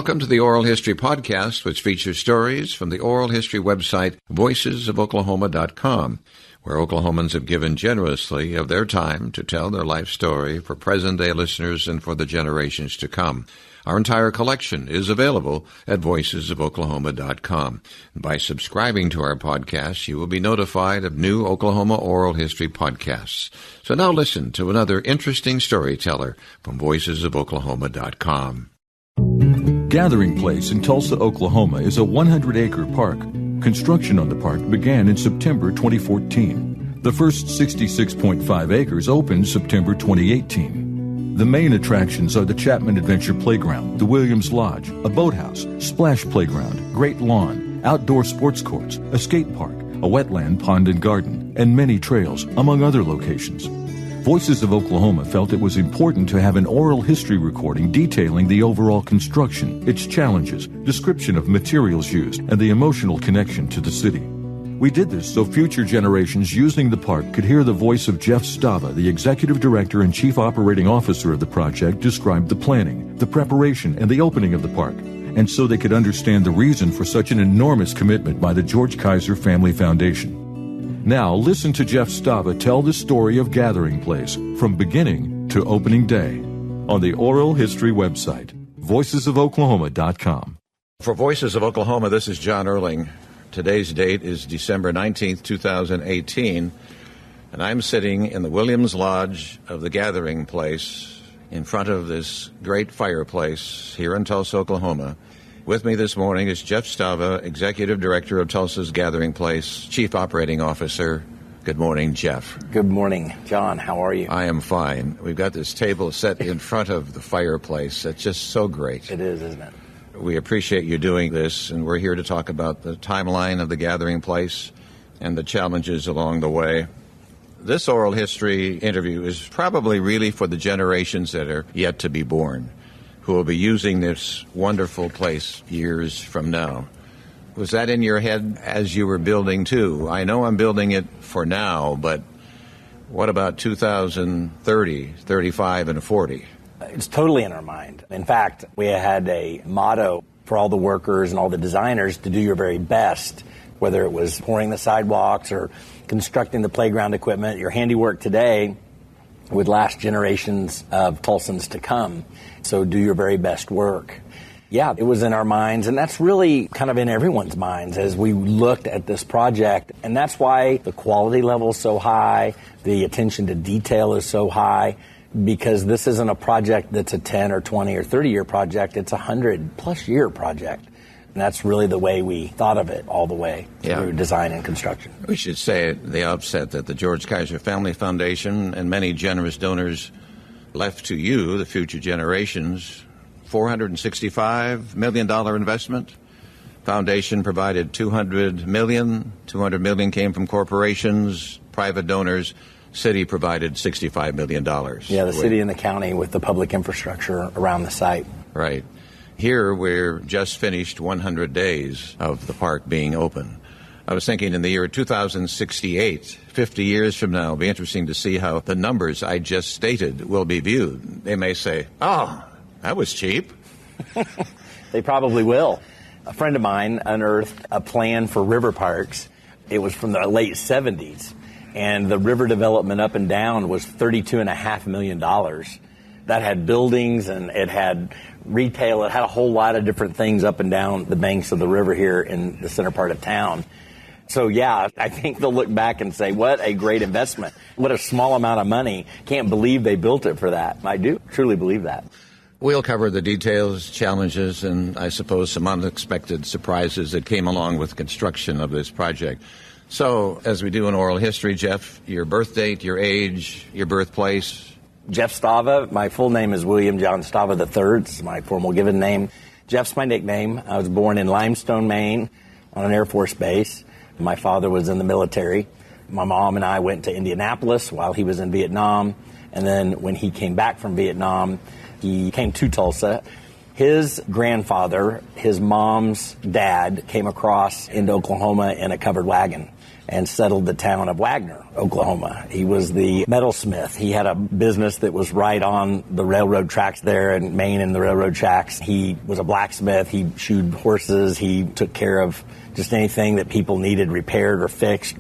Welcome to the Oral History Podcast, which features stories from the oral history website voicesofoklahoma.com, where Oklahomans have given generously of their time to tell their life story for present-day listeners and for the generations to come. Our entire collection is available at voicesofoklahoma.com. By subscribing to our podcast, you will be notified of new Oklahoma oral history podcasts. So now listen to another interesting storyteller from voicesofoklahoma.com. Gathering Place in Tulsa, Oklahoma is a 100-acre park. Construction on the park began in September 2014. The first 66.5 acres opened September 2018. The main attractions are the Chapman Adventure Playground, the Williams Lodge, a boathouse, splash playground, great lawn, outdoor sports courts, a skate park, a wetland, pond and garden, and many trails, among other locations. Voices of Oklahoma felt it was important to have an oral history recording detailing the overall construction, its challenges, description of materials used, and the emotional connection to the city. We did this so future generations using the park could hear the voice of Jeff Stava, the executive director and chief operating officer of the project, describe the planning, the preparation, and the opening of the park, and so they could understand the reason for such an enormous commitment by the George Kaiser Family Foundation. Now listen to Jeff Stava tell the story of Gathering Place from beginning to opening day on the Oral History website, voicesofoklahoma.com. For Voices of Oklahoma, this is John Erling. Today's date is December 19th, 2018, and I'm sitting in the Williams Lodge of the Gathering Place in front of this great fireplace here in Tulsa, Oklahoma. With me this morning is Jeff Stava, Executive Director of Tulsa's Gathering Place, Chief Operating Officer. Good morning, Jeff. Good morning, John. How are you? I am fine. We've got this table set in front of the fireplace. It's just so great. It is, isn't it? We appreciate you doing this, and we're here to talk about the timeline of the Gathering Place and the challenges along the way. This oral history interview is probably really for the generations that are yet to be born, who will be using this wonderful place years from now. Was that in your head as you were building too? I know I'm building it for now, but what about 2030, 35, and 40? It's totally in our mind. In fact, we had a motto for all the workers and all the designers to do your very best, whether it was pouring the sidewalks or constructing the playground equipment. Your handiwork today would last generations of Tulsans to come. So do your very best work. Yeah, it was in our minds, and that's really kind of in everyone's minds as we looked at this project. And that's why the quality level is so high, the attention to detail is so high, because this isn't a project that's a 10 or 20 or 30-year project. It's a 100-plus year project. And that's really the way we thought of it all the way through design and construction. We should say at the outset that the George Kaiser Family Foundation and many generous donors left to you, the future generations, $465 million investment. Foundation provided $200 million. $200 million came from corporations, private donors. City provided $65 million. Yeah, the city and the county with the public infrastructure around the site. Right. Here, we're just finished 100 days of the park being open. I was thinking in the year 2068, 50 years from now, it'll be interesting to see how the numbers I just stated will be viewed. They may say, oh, that was cheap. They probably will. A friend of mine unearthed a plan for river parks. It was from the late 70s, and the river development up and down was $32.5 million. That had buildings, and it had retail. It had a whole lot of different things up and down the banks of the river here in the center part of town. So, yeah, I think they'll look back and say, what a great investment. What a small amount of money. Can't believe they built it for that. I do truly believe that. We'll cover the details, challenges, and I suppose some unexpected surprises that came along with construction of this project. So, as we do in oral history, Jeff, your birth date, your age, your birthplace. Jeff Stava. My full name is William John Stava III. It's my formal given name. Jeff's my nickname. I was born in Limestone, Maine, on an Air Force base. My father was in the military. My mom and I went to Indianapolis while he was in Vietnam. And then when he came back from Vietnam, he came to Tulsa. His grandfather, his mom's dad, came across into Oklahoma in a covered wagon. and settled the town of Wagner, Oklahoma. He was the metalsmith. He had a business that was right on the railroad tracks there in Maine and the railroad tracks. He was a blacksmith. He shoed horses. He took care of just anything that people needed repaired or fixed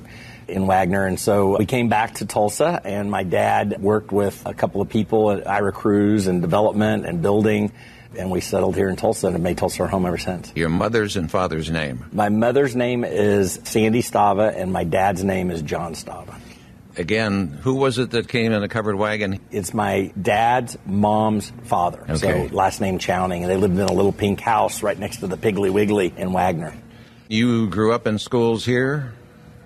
in Wagner. And so we came back to Tulsa, and my dad worked with a couple of people at Ira Cruz and development and building, and we settled here in Tulsa and have made Tulsa our home ever since. Your mother's and father's name? My mother's name is Sandy Stava, and my dad's name is John Stava. Again, who was it that came in a covered wagon? It's my dad's mom's father. Okay. So last name Chowning, and they lived in a little pink house right next to the Piggly Wiggly in Wagner. You grew up in schools here?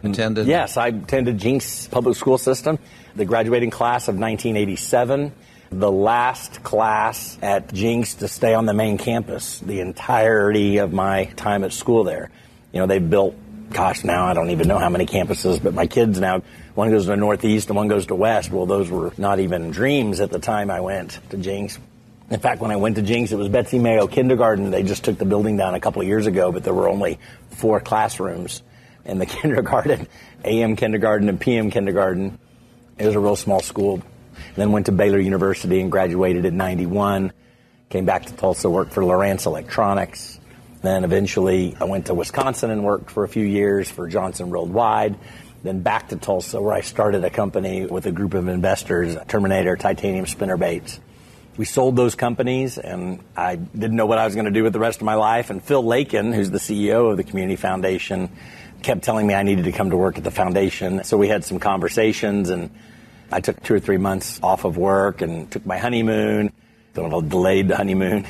Attended? Yes, I attended Jenks Public School System, the graduating class of 1987. The last class at Jenks to stay on the main campus the entirety of my time at school there. You know, they've built, now I don't even know how many campuses, but my kids now, one goes to the Northeast and one goes to West. Well, those were not even dreams at the time I went to Jenks. In fact, when I went to Jenks, it was Betsy Mayo Kindergarten. They just took the building down a couple of years ago, but there were only 4 classrooms in the kindergarten, AM kindergarten and PM kindergarten. It was a real small school. Then went to Baylor University and graduated in 91. Came back to Tulsa, worked for Lowrance Electronics. Then eventually I went to Wisconsin and worked for a few years for Johnson Worldwide. Then back to Tulsa, where I started a company with a group of investors, Terminator Titanium Spinnerbaits. We sold those companies, and I didn't know what I was going to do with the rest of my life. And Phil Lakin, who's the CEO of the Community Foundation, kept telling me I needed to come to work at the foundation. So we had some conversations, and I took 2 or 3 months off of work and took my honeymoon, sort of a delayed honeymoon,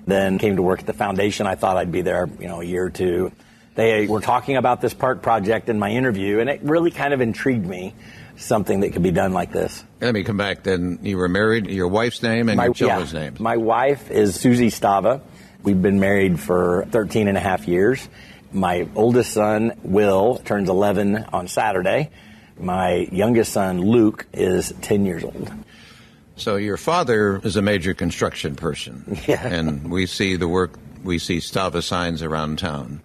then came to work at the foundation. I thought I'd be there, a year or two. They were talking about this park project in my interview, and it really kind of intrigued me, something that could be done like this. Let me come back then. You were married, your wife's name and your children's names. My wife is Susie Stava. We've been married for 13 and a half years. My oldest son, Will, turns 11 on Saturday. My youngest son, Luke, is 10 years old. So your father is a major construction person. Yeah. And we see the work, we see Stava signs around town.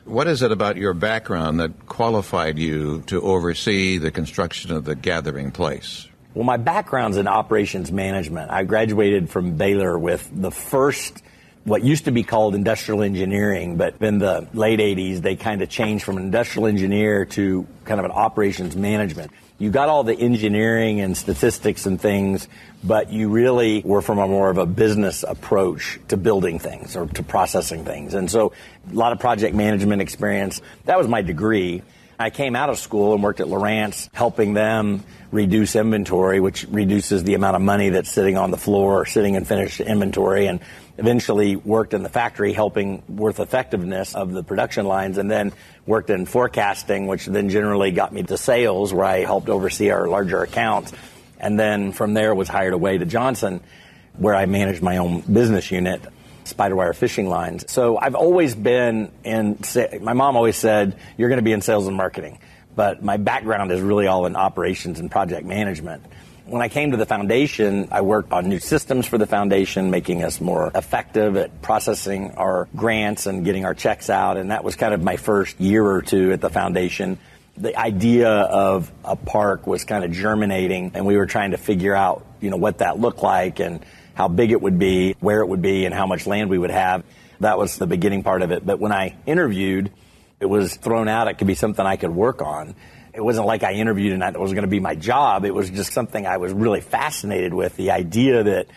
What is it about your background that qualified you to oversee the construction of the gathering place? Well, my background's in operations management. I graduated from Baylor with the first, what used to be called industrial engineering, but in the late 80s, they kind of changed from an industrial engineer to kind of an operations management. You got all the engineering and statistics and things, but you really were from a more of a business approach to building things or to processing things. And so a lot of project management experience. That was my degree. I came out of school and worked at Lowrance, helping them reduce inventory, which reduces the amount of money that's sitting on the floor or sitting in finished inventory, and eventually worked in the factory helping with effectiveness of the production lines, and then worked in forecasting, which then generally got me to sales, where I helped oversee our larger accounts. And then from there was hired away to Johnson, where I managed my own business unit, Spiderwire Fishing Lines. So I've always been my mom always said, you're going to be in sales and marketing. But my background is really all in operations and project management. When I came to the foundation, I worked on new systems for the foundation, making us more effective at processing our grants and getting our checks out. And that was kind of my first year or two at the foundation. The idea of a park was kind of germinating, and we were trying to figure out, what that looked like and how big it would be, where it would be, and how much land we would have. That was the beginning part of it. But when I interviewed, it was thrown out it could be something I could work on. It wasn't like I interviewed and it was going to be my job. It was just something I was really fascinated with, the idea that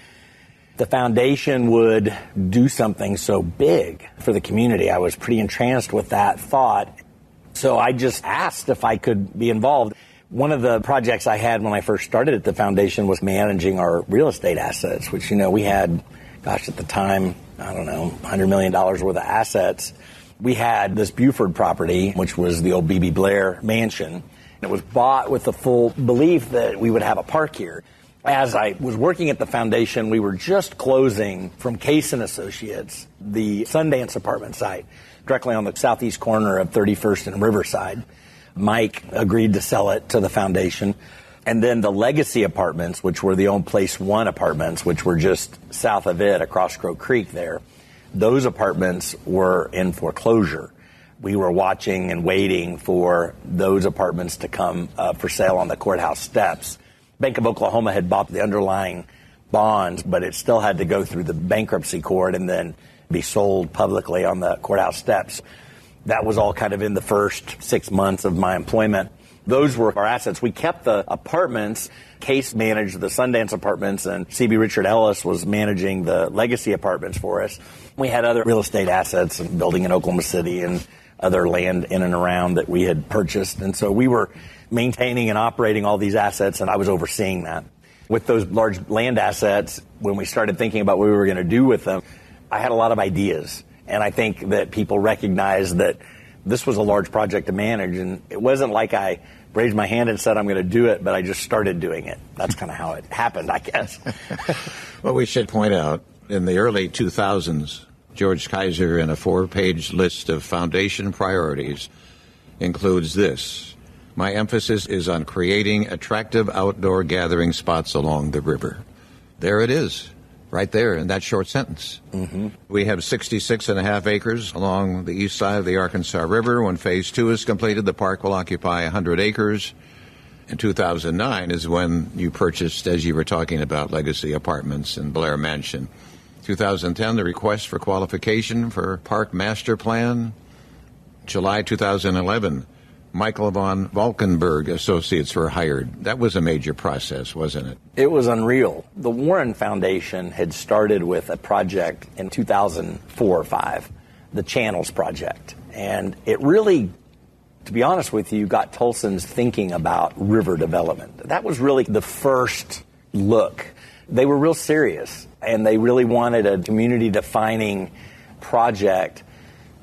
the foundation would do something so big for the community. I was pretty entranced with that thought. So I just asked if I could be involved. One of the projects I had when I first started at the foundation was managing our real estate assets, which, we had, at the time, $100 million worth of assets. We had this Buford property, which was the old B.B. Blair Mansion. It was bought with the full belief that we would have a park here. As I was working at the foundation, we were just closing from Case & Associates, the Sundance apartment site, directly on the southeast corner of 31st and Riverside. Mike agreed to sell it to the foundation. And then the Legacy apartments, which were the old Place One apartments, which were just south of it, across Crow Creek there. Those apartments were in foreclosure. We were watching and waiting for those apartments to come for sale on the courthouse steps. Bank of Oklahoma had bought the underlying bonds, but it still had to go through the bankruptcy court and then be sold publicly on the courthouse steps. That was all kind of in the first 6 months of my employment. Those were our assets. We kept the apartments. Case managed the Sundance apartments, and C.B. Richard Ellis was managing the Legacy apartments for us. We had other real estate assets, and building in Oklahoma City and other land in and around that we had purchased. And so we were maintaining and operating all these assets, and I was overseeing that. With those large land assets, when we started thinking about what we were going to do with them, I had a lot of ideas. And I think that people recognized that this was a large project to manage. And it wasn't like I raised my hand and said, I'm going to do it, but I just started doing it. That's kind of how it happened, I guess. Well, we should point out, in the early 2000s, George Kaiser, in a 4-page list of foundation priorities, includes this: my emphasis is on creating attractive outdoor gathering spots along the river. There it is, right there in that short sentence. Mm-hmm. We have 66.5 acres along the east side of the Arkansas River. When Phase 2 is completed, the park will occupy 100 acres. In 2009 is when you purchased, as you were talking about, Legacy Apartments and Blair Mansion. 2010, the request for qualification for Park Master Plan. July 2011, Michael von Valkenburg Associates were hired. That was a major process, wasn't it? It was unreal. The Warren Foundation had started with a project in 2004 or 5, the Channels Project. And it really, to be honest with you, got Tulsans thinking about river development. That was really the first look. They were real serious, and they really wanted a community-defining project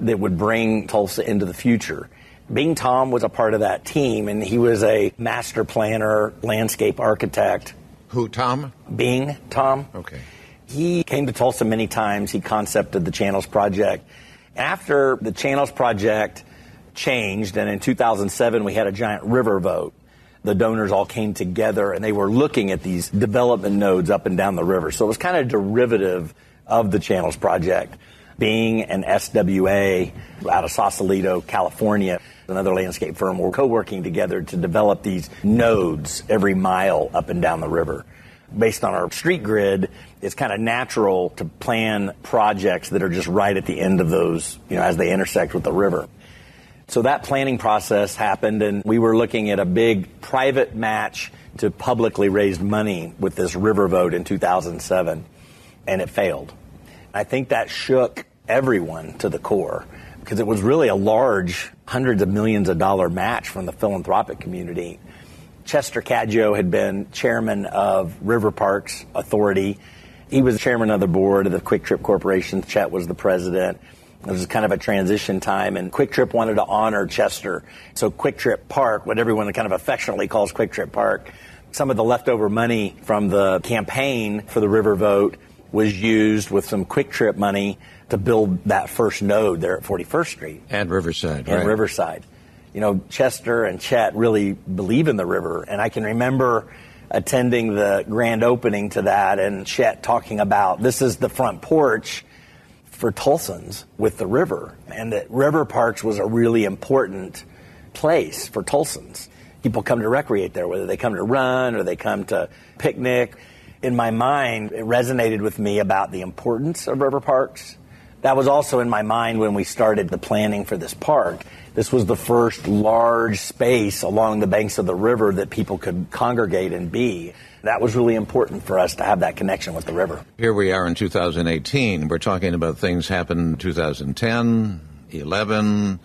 that would bring Tulsa into the future. Bing Tom was a part of that team, and he was a master planner, landscape architect. Who, Tom? Bing Tom. Okay. He came to Tulsa many times. He concepted the Channels Project. After the Channels Project changed, and in 2007 we had a giant river vote, the donors all came together and they were looking at these development nodes up and down the river. So it was kind of derivative of the Channels Project. Bing and SWA out of Sausalito, California, another landscape firm, were co-working together to develop these nodes every mile up and down the river. Based on our street grid, it's kind of natural to plan projects that are just right at the end of those, as they intersect with the river. So that planning process happened, and we were looking at a big private match to publicly raise money with this river vote in 2007, and it failed. I think that shook everyone to the core, because it was really a large, hundreds of millions of dollar match from the philanthropic community. Chester Cadjo had been chairman of River Parks Authority. He was chairman of the board of the Quick Trip Corporation. Chet was the president. It was kind of a transition time, and Quick Trip wanted to honor Chester. So Quick Trip Park, what everyone kind of affectionately calls Quick Trip Park, some of the leftover money from the campaign for the river vote was used with some Quick Trip money to build that first node there at 41st Street. And Riverside, right? And Riverside. Chester and Chet really believe in the river, and I can remember attending the grand opening to that, and Chet talking about this is the front porch for Tulsans with the river, and that River Parks was a really important place for Tulsans. People come to recreate there, whether they come to run or they come to picnic. In my mind, it resonated with me about the importance of river parks. That was also in my mind when we started the planning for this park. This was the first large space along the banks of the river that people could congregate and be. That was really important for us to have that connection with the river. Here we are in 2018. We're talking about things happened in 2010, 11.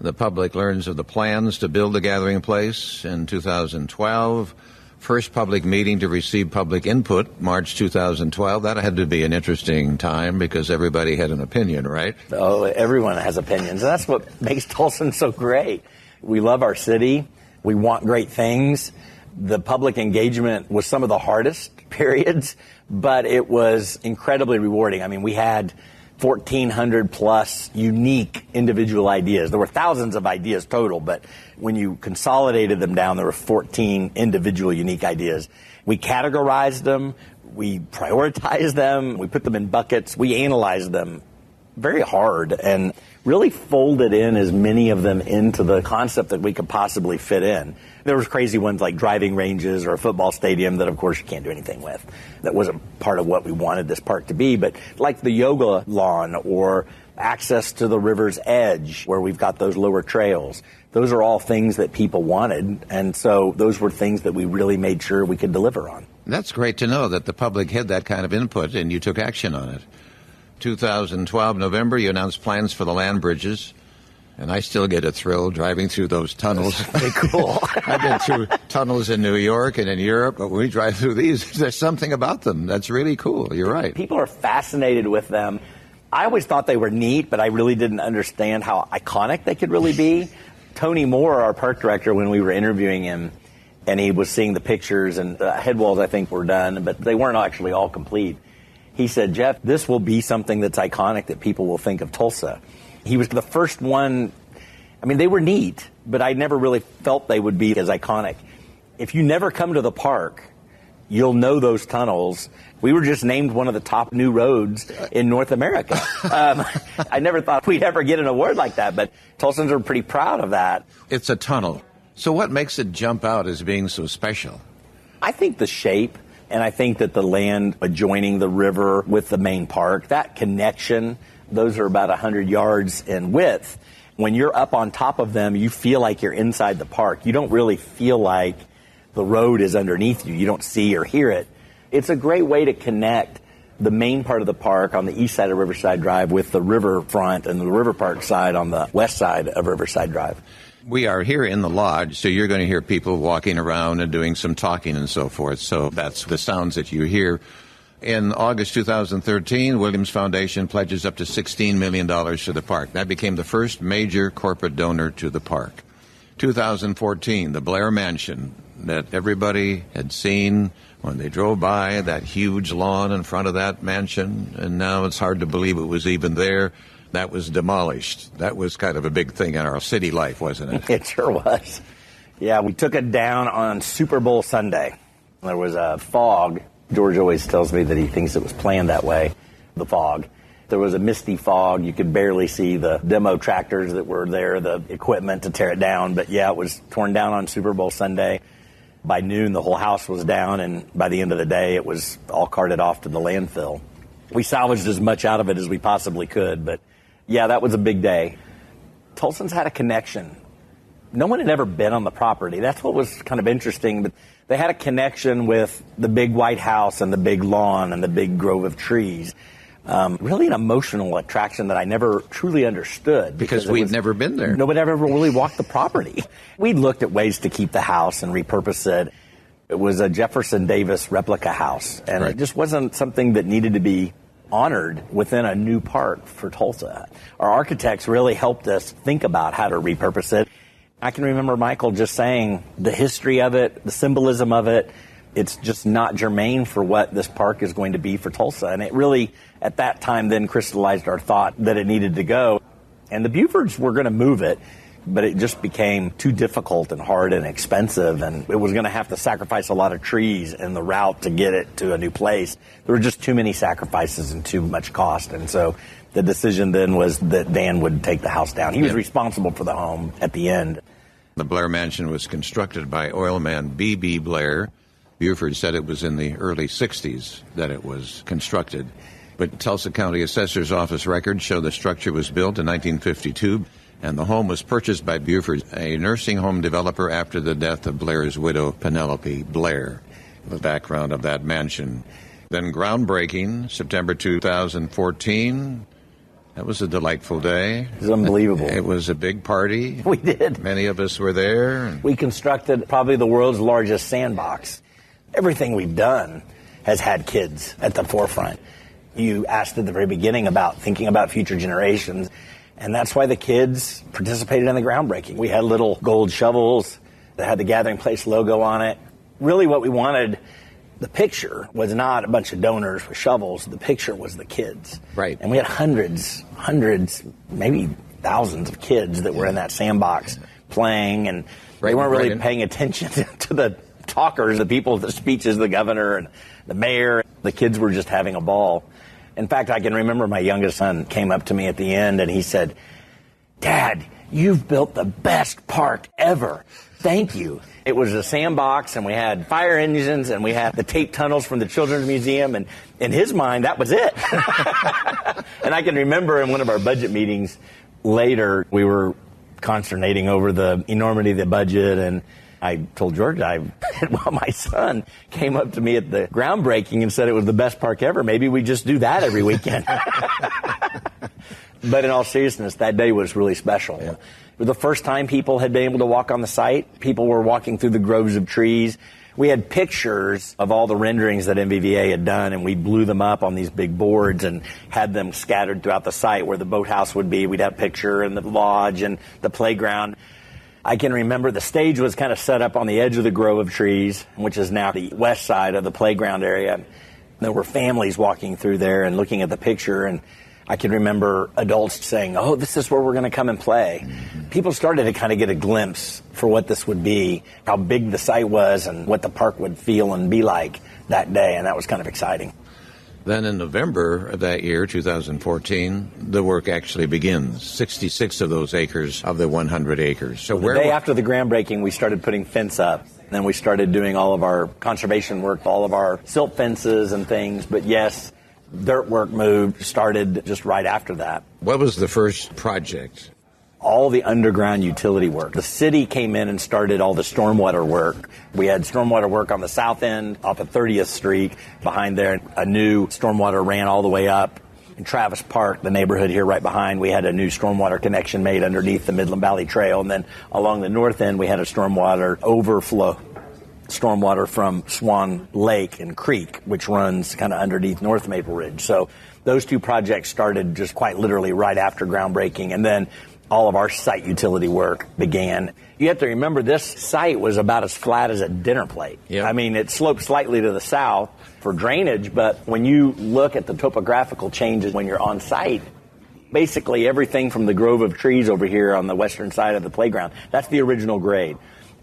The public learns of the plans to build a gathering place in 2012. First public meeting to receive public input, March 2012. That had to be an interesting time because everybody had an opinion, right? Oh, everyone has opinions. And that's what makes Tulsa so great. We love our city. We want great things. The public engagement was some of the hardest periods, but it was incredibly rewarding. I mean, we had 1,400 plus unique individual ideas. There were thousands of ideas total, but when you consolidated them down, there were 14 individual unique ideas. We categorized them, we prioritized them, we put them in buckets, we analyzed them very hard and really folded in as many of them into the concept that we could possibly fit in. There was crazy ones like driving ranges or a football stadium that, of course, you can't do anything with. That wasn't part of what we wanted this park to be. But like the yoga lawn or access to the river's edge where we've got those lower trails, those are all things that people wanted. And so those were things that we really made sure we could deliver on. That's great to know that the public had that kind of input and you took action on it. 2012 November, you announced plans for the land bridges. And I still get a thrill driving through those tunnels. That's pretty cool. I've been through tunnels in New York and in Europe, but when we drive through these, there's something about them that's really cool. You're right. People are fascinated with them. I always thought they were neat, but I really didn't understand how iconic they could really be. Tony Moore, our park director, when we were interviewing him, and he was seeing the pictures, and the head walls, I think, were done, but they weren't actually all complete. He said, Jeff, this will be something that's iconic that people will think of Tulsa. He was the first one. I mean, they were neat, but I never really felt they would be as iconic. If you never come to the park, you'll know those tunnels. We were just named one of the top new roads in North America. I never thought we'd ever get an award like that, but Tulsans are pretty proud of that. It's a tunnel. So what makes it jump out as being so special? I think the shape, and I think that the land adjoining the river with the main park, that connection, those are about 100 yards in width. When you're up on top of them, you feel like you're inside the park. You don't really feel like the road is underneath you. You don't see or hear it. It's a great way to connect the main part of the park on the east side of Riverside Drive with the riverfront and the River Park side on the west side of Riverside Drive. We are here in the lodge, so you're going to hear people walking around and doing some talking and so forth. So that's the sounds that you hear. In August 2013, Williams Foundation pledges up to $16 million to the park. That became the first major corporate donor to the park. 2014, the Blair Mansion that everybody had seen when they drove by, that huge lawn in front of that mansion, and now it's hard to believe it was even there. That was demolished. That was kind of a big thing in our city life, wasn't it? It sure was. Yeah, we took it down on Super Bowl Sunday. There was a fog. George always tells me that he thinks it was planned that way, the fog. There was a misty fog. You could barely see the demo tractors that were there, the equipment to tear it down. But yeah, it was torn down on Super Bowl Sunday. By noon, the whole house was down, and by the end of the day, it was all carted off to the landfill. We salvaged as much out of it as we possibly could, but yeah, that was a big day. Tulsans had a connection. No one had ever been on the property. That's what was kind of interesting, but they had a connection with the big white house and the big lawn and the big grove of trees. Really an emotional attraction that I never truly understood. Because we'd never been there. Nobody ever really walked the property. We looked at ways to keep the house and repurpose it. It was a Jefferson Davis replica house, and It just wasn't something that needed to be honored within a new park for Tulsa. Our architects really helped us think about how to repurpose it. I can remember Michael just saying the history of it, the symbolism of it, it's just not germane for what this park is going to be for Tulsa. And it really, at that time, then crystallized our thought that it needed to go. And the Bufords were going to move it, but it just became too difficult and hard and expensive. And it was going to have to sacrifice a lot of trees in the route to get it to a new place. There were just too many sacrifices and too much cost. And so the decision then was that Dan would take the house down. He was responsible for the home at the end. The Blair Mansion was constructed by oilman B.B. Blair. Buford said it was in the early 60s that it was constructed. But Tulsa County Assessor's Office records show the structure was built in 1952, and the home was purchased by Buford, a nursing home developer, after the death of Blair's widow, Penelope Blair. The background of that mansion. Then groundbreaking, September 2014. That was a delightful day. It was unbelievable. It was a big party. We did. Many of us were there. We constructed probably the world's largest sandbox. Everything we've done has had kids at the forefront. You asked at the very beginning about thinking about future generations, and that's why the kids participated in the groundbreaking. We had little gold shovels that had the Gathering Place logo on it. Really what we wanted, the picture was not a bunch of donors with shovels. The picture was the kids. Right. And we had hundreds, maybe thousands of kids that were in that sandbox playing, and they weren't really paying attention to the talkers, the people, the speeches, the governor and the mayor. The kids were just having a ball. In fact, I can remember my youngest son came up to me at the end and he said, "Dad, you've built the best park ever. Thank you." It was a sandbox, and we had fire engines, and we had the tape tunnels from the Children's Museum, and in his mind, that was it. And I can remember in one of our budget meetings later, we were consternating over the enormity of the budget, and I told George, well, my son came up to me at the groundbreaking and said it was the best park ever. Maybe we just do that every weekend. But in all seriousness, that day was really special. Yeah. It was the first time people had been able to walk on the site. People were walking through the groves of trees. We had pictures of all the renderings that MVVA had done, and we blew them up on these big boards and had them scattered throughout the site where the boathouse would be. We'd have a picture and the lodge and the playground. I can remember the stage was kind of set up on the edge of the grove of trees, which is now the west side of the playground area. There were families walking through there and looking at the picture, and I can remember adults saying, "Oh, this is where we're going to come and play." Mm-hmm. People started to kind of get a glimpse for what this would be, how big the site was, and what the park would feel and be like that day, and that was kind of exciting. Then in November of that year, 2014, the work actually begins. 66 of those acres of the 100 acres. So the day after the groundbreaking, we started putting fence up. Then we started doing all of our conservation work, all of our silt fences and things. But yes, dirt work started just right after that. What was the first project? All the underground utility work. The city came in and started all the stormwater work. We had stormwater work on the south end off of 30th Street. Behind there, a new stormwater ran all the way up. In Travis Park, the neighborhood here right behind, we had a new stormwater connection made underneath the Midland Valley Trail. And then along the north end, we had a stormwater overflow. Stormwater from Swan Lake and Creek, which runs kind of underneath North Maple Ridge. So those two projects started just quite literally right after groundbreaking. And then all of our site utility work began. You have to remember this site was about as flat as a dinner plate. Yep. I mean, it sloped slightly to the south for drainage, but when you look at the topographical changes when you're on site, basically everything from the grove of trees over here on the western side of the playground, that's the original grade.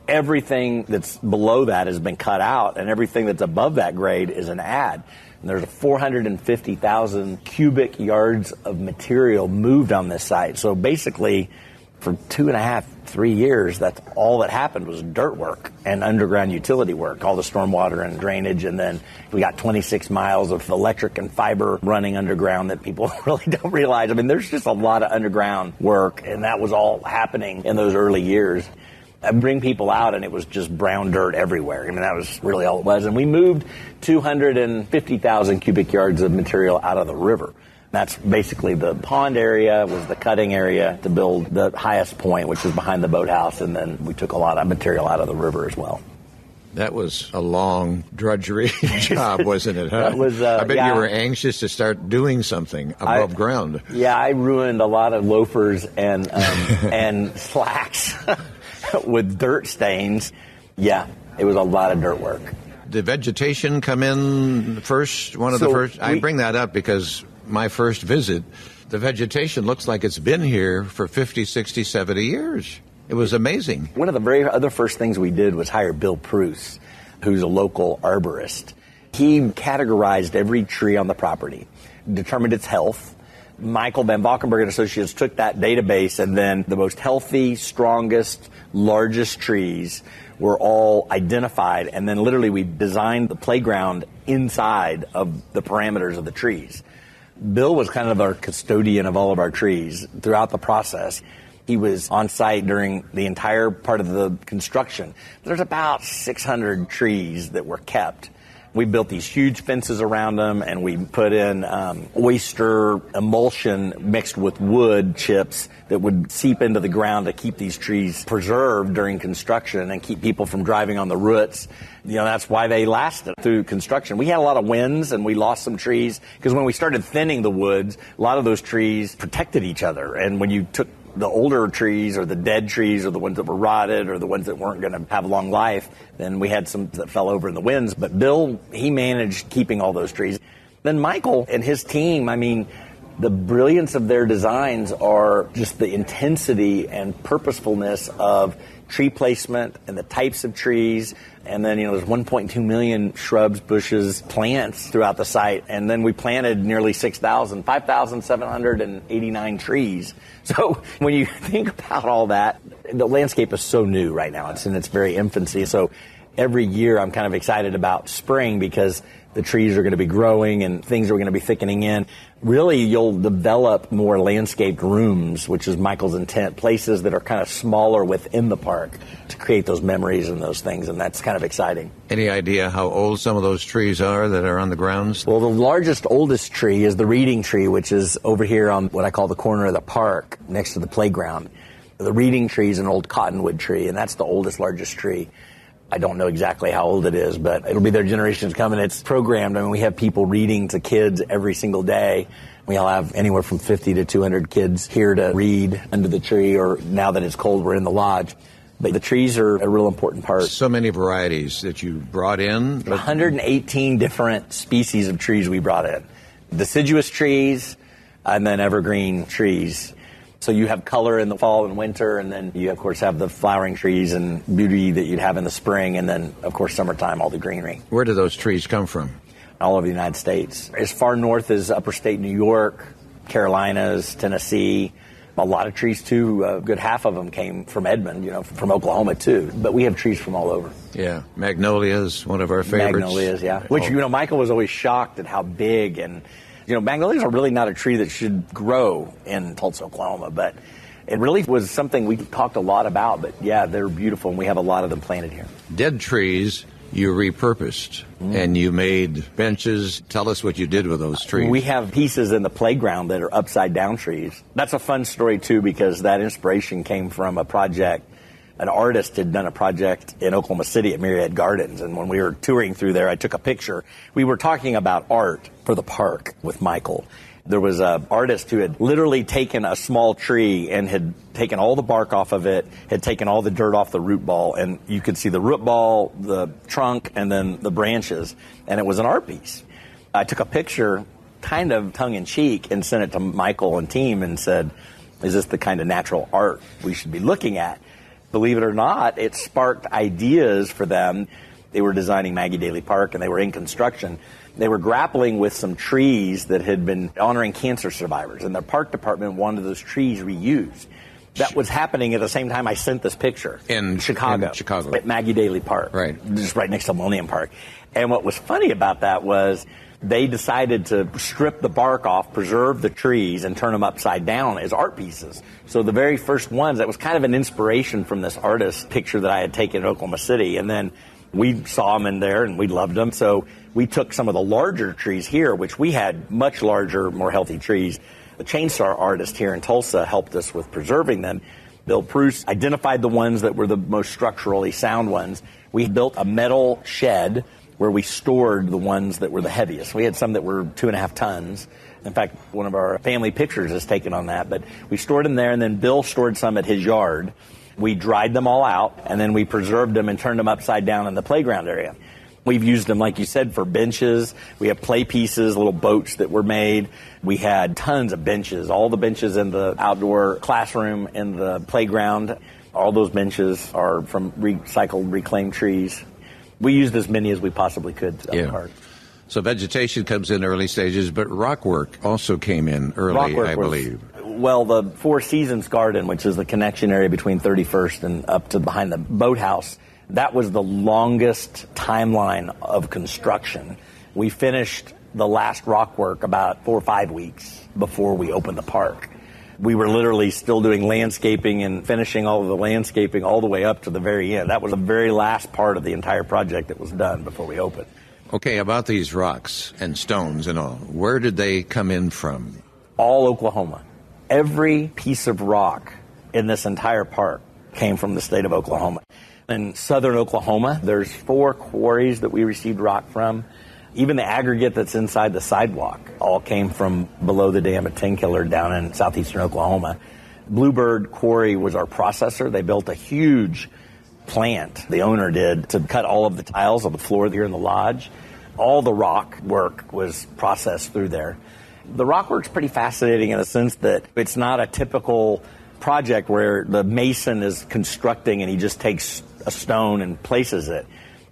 Everything that's below that has been cut out, and everything that's above that grade is an add. And there's 450,000 cubic yards of material moved on this site. So basically, for 2.5, 3 years, that's all that happened was dirt work and underground utility work, all the stormwater and drainage. And then we got 26 miles of electric and fiber running underground that people really don't realize. I mean, there's just a lot of underground work, and that was all happening in those early years. I bring people out, and it was just brown dirt everywhere. I mean, that was really all it was. And we moved 250,000 cubic yards of material out of the river. That's basically the pond area was the cutting area to build the highest point, which was behind the boathouse. And then we took a lot of material out of the river as well. That was a long drudgery job, wasn't it? Huh? That was, I bet you were anxious to start doing something above ground. Yeah, I ruined a lot of loafers and and slacks with dirt stains. Yeah, it was a lot of dirt work. Did vegetation come in first? The first? I bring that up because my first visit, the vegetation looks like it's been here for 50, 60, 70 years. It was amazing. One of the very other first things we did was hire Bill Pruce, who's a local arborist. He categorized every tree on the property, determined its health. Michael Van Valkenburg and Associates took that database, and then the most healthy, strongest, largest trees were all identified, and then literally we designed the playground inside of the parameters of the trees. Bill was kind of our custodian of all of our trees throughout the process. He was on site during the entire part of the construction. There's about 600 trees that were kept. We built these huge fences around them, and we put in oyster emulsion mixed with wood chips that would seep into the ground to keep these trees preserved during construction and keep people from driving on the roots. You know, that's why they lasted through construction. We had a lot of winds, and we lost some trees because when we started thinning the woods, a lot of those trees protected each other. And when you took the older trees or the dead trees or the ones that were rotted or the ones that weren't going to have a long life, then we had some that fell over in the winds. But Bill, he managed keeping all those trees. Then Michael and his team, I mean, The brilliance of their designs are just the intensity and purposefulness of tree placement and the types of trees. And then, there's 1.2 million shrubs, bushes, plants throughout the site. And then we planted nearly 5,789 trees. So when you think about all that, the landscape is so new right now. It's in its very infancy. So every year I'm kind of excited about spring because the trees are going to be growing and things are going to be thickening in. Really, you'll develop more landscaped rooms, which is Michael's intent, places that are kind of smaller within the park to create those memories and those things, and that's kind of exciting. Any idea how old some of those trees are that are on the grounds? Well, the oldest tree is the reading tree, which is over here on what I call the corner of the park next to the playground. The reading tree is an old cottonwood tree, and that's the largest tree. I don't know exactly how old it is, but it'll be their generations coming. It's programmed. I mean, we have people reading to kids every single day. We'll have anywhere from 50 to 200 kids here to read under the tree, or now that it's cold, we're in the lodge. But the trees are a real important part. So many varieties that you brought in. 118 different species of trees we brought in. Deciduous trees and then evergreen trees. So you have color in the fall and winter, and then you, of course, have the flowering trees and beauty that you'd have in the spring, and then, of course, summertime, all the greenery. Where do those trees come from? All over the United States. As far north as upper state New York, Carolinas, Tennessee. A lot of trees, too. A good half of them came from Edmond, from Oklahoma, too. But we have trees from all over. Yeah. Magnolias, one of our favorites. Magnolias, yeah. Which, Michael was always shocked at how big and... magnolias are really not a tree that should grow in Tulsa, Oklahoma, but it really was something we talked a lot about. But yeah, they're beautiful, and we have a lot of them planted here. Dead trees you repurposed, and you made benches. Tell us what you did with those trees. We have pieces in the playground that are upside-down trees. That's a fun story, too, because that inspiration came from a project. An artist had done a project in Oklahoma City at Myriad Gardens, and when we were touring through there, I took a picture. We were talking about art for the park with Michael. There was an artist who had literally taken a small tree and had taken all the bark off of it, had taken all the dirt off the root ball, and you could see the root ball, the trunk, and then the branches, and it was an art piece. I took a picture, kind of tongue-in-cheek, and sent it to Michael and team and said, is this the kind of natural art we should be looking at? Believe it or not, it sparked ideas for them. They were designing Maggie Daley Park, and they were in construction. They were grappling with some trees that had been honoring cancer survivors, and their park department wanted those trees reused. That was happening at the same time I sent this picture. In Chicago. At Maggie Daley Park. Right. Just right next to Millennium Park. And what was funny about that was they decided to strip the bark off, preserve the trees, and turn them upside down as art pieces. So the very first ones, that was kind of an inspiration from this artist picture that I had taken in Oklahoma City. And then we saw them in there, and we loved them. So we took some of the larger trees here, which we had much larger, more healthy trees. The chainsaw artist here in Tulsa helped us with preserving them. Bill Pruce identified the ones that were the most structurally sound ones. We built a metal shed where we stored the ones that were the heaviest. We had some that were 2.5 tons. In fact, one of our family pictures is taken on that. But we stored them there, and then Bill stored some at his yard. We dried them all out, and then we preserved them and turned them upside down in the playground area. We've used them, like you said, for benches. We have play pieces, little boats that were made. We had tons of benches, all the benches in the outdoor classroom, in the playground. All those benches are from recycled, reclaimed trees. We used as many as we possibly could throughout the park. So vegetation comes in early stages, but rock work also came in early, I believe. Well, the Four Seasons Garden, which is the connection area between 31st and up to behind the boathouse, that was the longest timeline of construction. We finished the last rock work about 4 or 5 weeks before we opened the park. We were literally still doing landscaping and finishing all of the landscaping all the way up to the very end. That was the very last part of the entire project that was done before we opened. Okay, about these rocks and stones and all, where did they come in from? All Oklahoma. Every piece of rock in this entire park came from the state of Oklahoma. In southern Oklahoma, there's 4 quarries that we received rock from. Even the aggregate that's inside the sidewalk all came from below the dam at Tenkiller down in southeastern Oklahoma. Bluebird Quarry was our processor. They built a huge plant, the owner did, to cut all of the tiles on the floor here in the lodge. All the rock work was processed through there. The rock work's pretty fascinating in the sense that it's not a typical project where the mason is constructing and he just takes a stone and places it.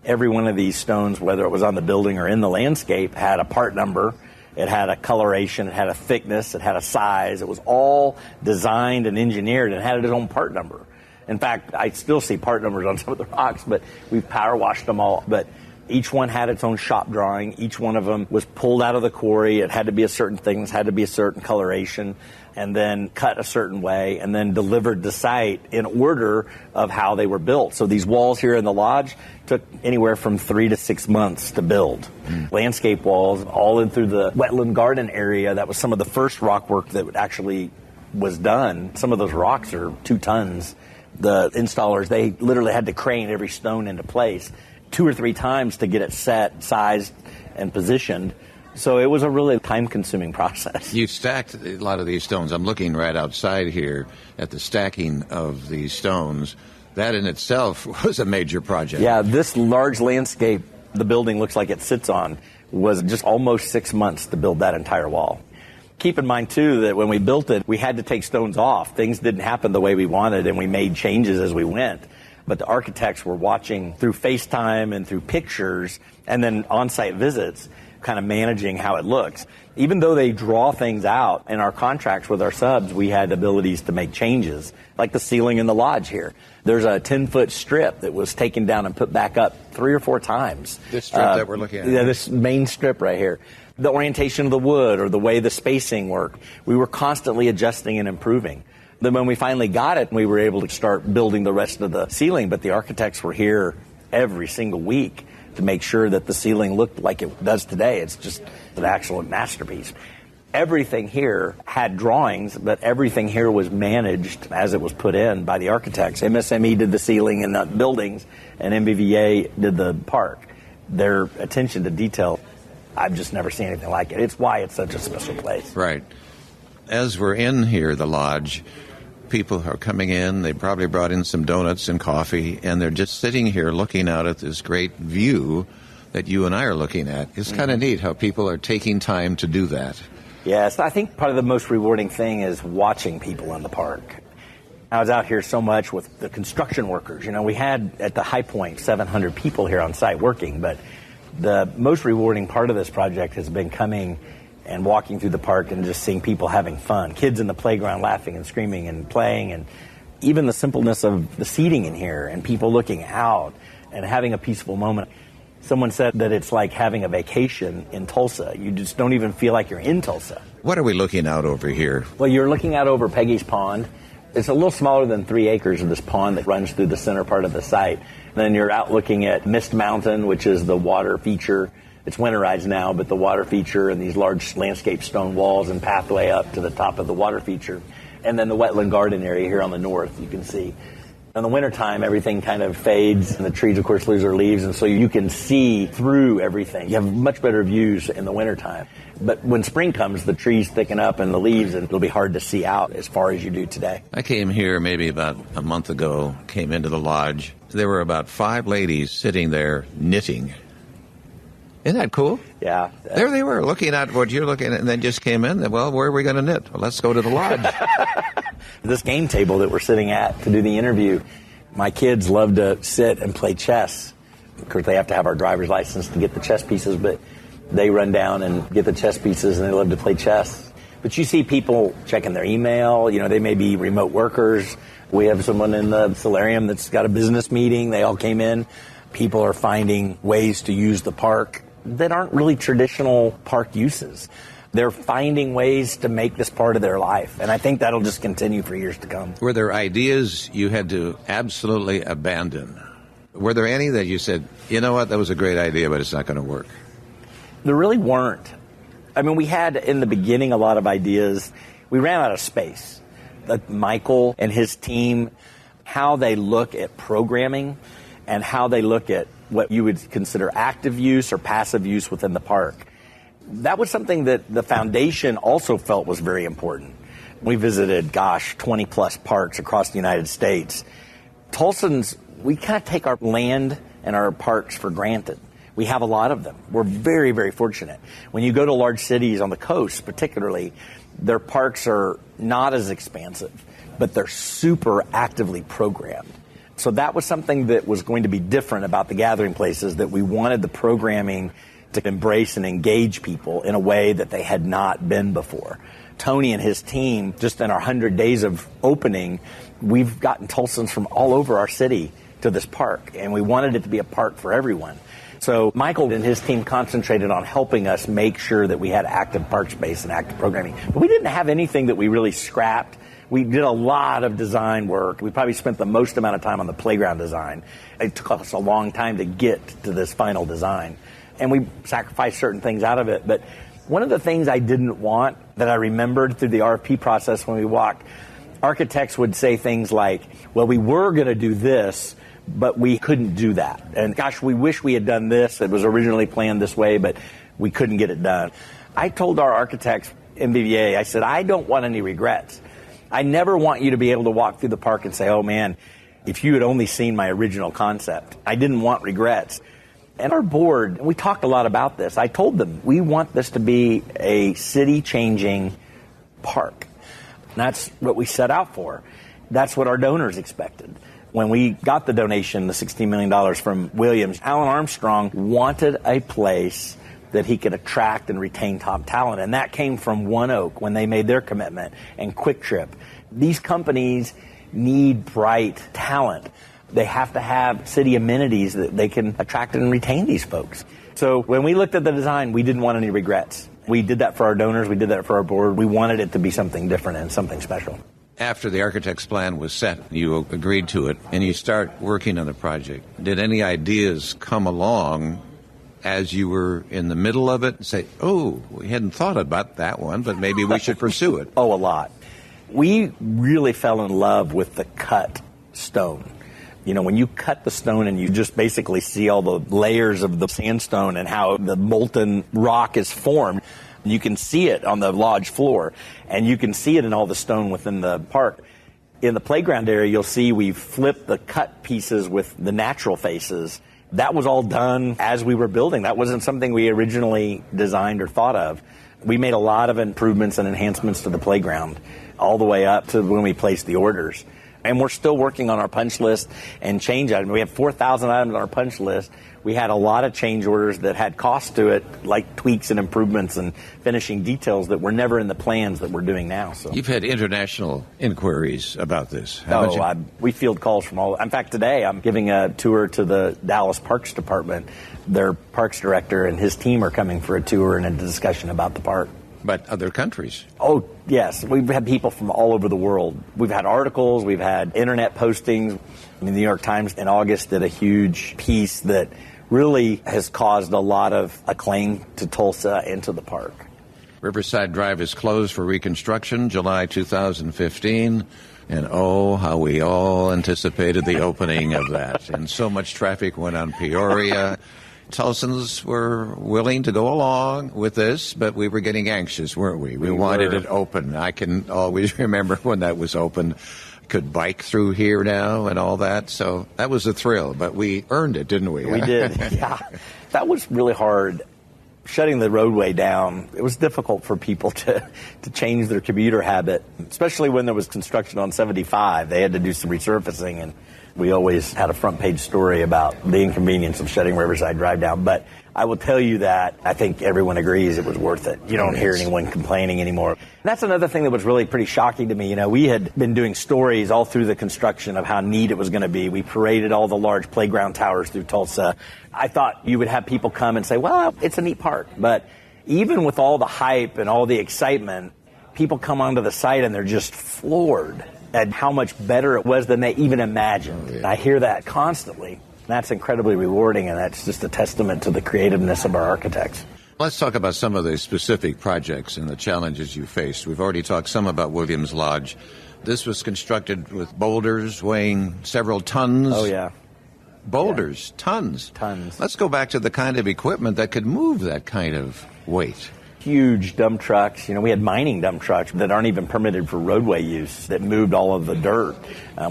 Every one of these stones, whether it was on the building or in the landscape, had a part number. It had a coloration, it had a thickness, it had a size. It was all designed and engineered and had its own part number. In fact, I still see part numbers on some of the rocks, but we've power washed them all. But each one had its own shop drawing. Each one of them was pulled out of the quarry. It had to be a certain thickness, had to be a certain coloration, and then cut a certain way, and then delivered to site in order of how they were built. So these walls here in the lodge took anywhere from 3 to 6 months to build. Landscape walls all in through the wetland garden area. That was some of the first rock work that actually was done. Some of those rocks are 2 tons. The installers, they literally had to crane every stone into place 2 or 3 times to get it set, sized, and positioned. So it was a really time-consuming process. You stacked a lot of these stones. I'm looking right outside here at the stacking of these stones. That in itself was a major project. Yeah, this large landscape the building looks like it sits on was just almost 6 months to build that entire wall. Keep in mind, too, that when we built it, we had to take stones off. Things didn't happen the way we wanted, and we made changes as we went. But the architects were watching through FaceTime and through pictures and then on-site visits, kind of managing how it looks. Even though they draw things out in our contracts with our subs, we had abilities to make changes, like the ceiling in the lodge here. There's a 10-foot strip that was taken down and put back up 3 or 4 times. This strip that we're looking at? Yeah, this main strip right here. The orientation of the wood or the way the spacing worked, we were constantly adjusting and improving. Then when we finally got it, we were able to start building the rest of the ceiling, but the architects were here every single week to make sure that the ceiling looked like it does today. It's just an excellent masterpiece. Everything here had drawings, but everything here was managed as it was put in by the architects. MSME did the ceiling and the buildings, and MBVA did the park. Their attention to detail, I've just never seen anything like it. It's why it's such a special place. Right. As we're in here, the lodge, people are coming in. They probably brought in some donuts and coffee, and they're just sitting here looking out at this great view that you and I are looking at. It's kind of neat how people are taking time to do that. Yes, I think part of the most rewarding thing is watching people in the park. I was out here so much with the construction workers. You know, we had at the high point 700 people here on site working, but the most rewarding part of this project has been coming and walking through the park and just seeing people having fun. Kids in the playground laughing and screaming and playing, and even the simpleness of the seating in here and people looking out and having a peaceful moment. Someone said that it's like having a vacation in Tulsa. You just don't even feel like you're in Tulsa. What are we looking out over here? Well, you're looking out over Peggy's Pond. It's a little smaller than 3 acres of this pond that runs through the center part of the site. Then you're out looking at Mist Mountain, which is the water feature. It's winterized now, but the water feature and these large landscape stone walls and pathway up to the top of the water feature. And then the wetland garden area here on the north, you can see. In the wintertime, everything kind of fades, and the trees, of course, lose their leaves, and so you can see through everything. You have much better views in the wintertime. But when spring comes, the trees thicken up and the leaves, and it'll be hard to see out as far as you do today. I came here maybe about a month ago, came into the lodge. There were about 5 ladies sitting there knitting. Isn't that cool? Yeah. There they were, looking at what you're looking at, and then just came in. Well, where are we going to knit? Well, let's go to the lodge. This game table that we're sitting at to do the interview, my kids love to sit and play chess. Of course, they have to have our driver's license to get the chess pieces, but they run down and get the chess pieces, and they love to play chess. But you see people checking their email. You know, they may be remote workers. We have someone in the solarium that's got a business meeting. They all came in. People are finding ways to use the park that aren't really traditional park uses. They're finding ways to make this part of their life, and I think that'll just continue for years to come. Were there ideas you had to absolutely abandon? Were there any that you said, you know what, that was a great idea, but it's not going to work? There really weren't. I mean, we had in the beginning a lot of ideas. We ran out of space. Michael and his team, how they look at programming and how they look at what you would consider active use or passive use within the park. That was something that the foundation also felt was very important. We visited, 20 plus parks across the United States. Tulsans, we kind of take our land and our parks for granted. We have a lot of them. We're very, very fortunate. When you go to large cities on the coast, particularly, their parks are not as expansive, but they're super actively programmed. So that was something that was going to be different about the gathering places, that we wanted the programming to embrace and engage people in a way that they had not been before. Tony and his team, just in our 100 days of opening, we've gotten Tulsans from all over our city to this park, and we wanted it to be a park for everyone. So Michael and his team concentrated on helping us make sure that we had active park space and active programming. But we didn't have anything that we really scrapped. We did a lot of design work. We probably spent the most amount of time on the playground design. It took us a long time to get to this final design. And we sacrificed certain things out of it. But one of the things I didn't want, that I remembered through the RFP process when we walked, architects would say things like, well, we were going to do this, but we couldn't do that. And gosh, we wish we had done this. It was originally planned this way, but we couldn't get it done. I told our architects, MBVA, I said, I don't want any regrets. I never want you to be able to walk through the park and say, oh man, if you had only seen my original concept. I didn't want regrets. And our board, we talked a lot about this. I told them, we want this to be a city-changing park. And that's what we set out for. That's what our donors expected. When we got the donation, the $16 million from Williams, Alan Armstrong wanted a place that he could attract and retain top talent. And that came from One Oak when they made their commitment, and Quick Trip. These companies need bright talent. They have to have city amenities that they can attract and retain these folks. So when we looked at the design, we didn't want any regrets. We did that for our donors. We did that for our board. We wanted it to be something different and something special. After the architect's plan was set, you agreed to it, and you start working on the project. Did any ideas come along as you were in the middle of it and say, oh, we hadn't thought about that one, but maybe we should pursue it? Oh, a lot. We really fell in love with the cut stone. You know, when you cut the stone and you just basically see all the layers of the sandstone and how the molten rock is formed, you can see it on the lodge floor, and you can see it in all the stone within the park. In the playground area, you'll see we've flipped the cut pieces with the natural faces. That was all done as we were building. That wasn't something we originally designed or thought of. We made a lot of improvements and enhancements to the playground all the way up to when we placed the orders. And we're still working on our punch list and change items. We have 4,000 items on our punch list. We had a lot of change orders that had cost to it, like tweaks and improvements and finishing details that were never in the plans that we're doing now. So you've had international inquiries about this, haven't you? We field calls from all. In fact, today I'm giving a tour to the Dallas Parks Department. Their parks director and his team are coming for a tour and a discussion about the park. But other countries? Oh, yes. We've had people from all over the world. We've had articles. We've had internet postings. I mean, the New York Times in August did a huge piece that really has caused a lot of acclaim to Tulsa and to the park. Riverside Drive is closed for reconstruction July 2015. And oh, how we all anticipated the opening of that. And so much traffic went on Peoria. Tulsans were willing to go along with this, but we were getting anxious, weren't we? We wanted it open. I can always remember when that was open. Could bike through here now and all that. So that was a thrill, but we earned it, didn't we? We did, yeah. That was really hard. Shutting the roadway down, it was difficult for people to change their commuter habit, especially when there was construction on 75. They had to do some resurfacing, and we always had a front page story about the inconvenience of shutting Riverside Drive down. But I will tell you that I think everyone agrees it was worth it. You don't hear anyone complaining anymore. That's another thing that was really pretty shocking to me. You know, we had been doing stories all through the construction of how neat it was going to be. We paraded all the large playground towers through Tulsa. I thought you would have people come and say, well, it's a neat park. But even with all the hype and all the excitement, people come onto the site and they're just floored at how much better it was than they even imagined. Oh, yeah. I hear that constantly. That's incredibly rewarding, and that's just a testament to the creativeness of our architects. Let's talk about some of the specific projects and the challenges you faced. We've already talked some about Williams Lodge. This was constructed with boulders weighing several tons. Oh, yeah. Boulders, yeah. Tons. Let's go back to the kind of equipment that could move that kind of weight. Huge dump trucks. You know, we had mining dump trucks that aren't even permitted for roadway use that moved all of the dirt.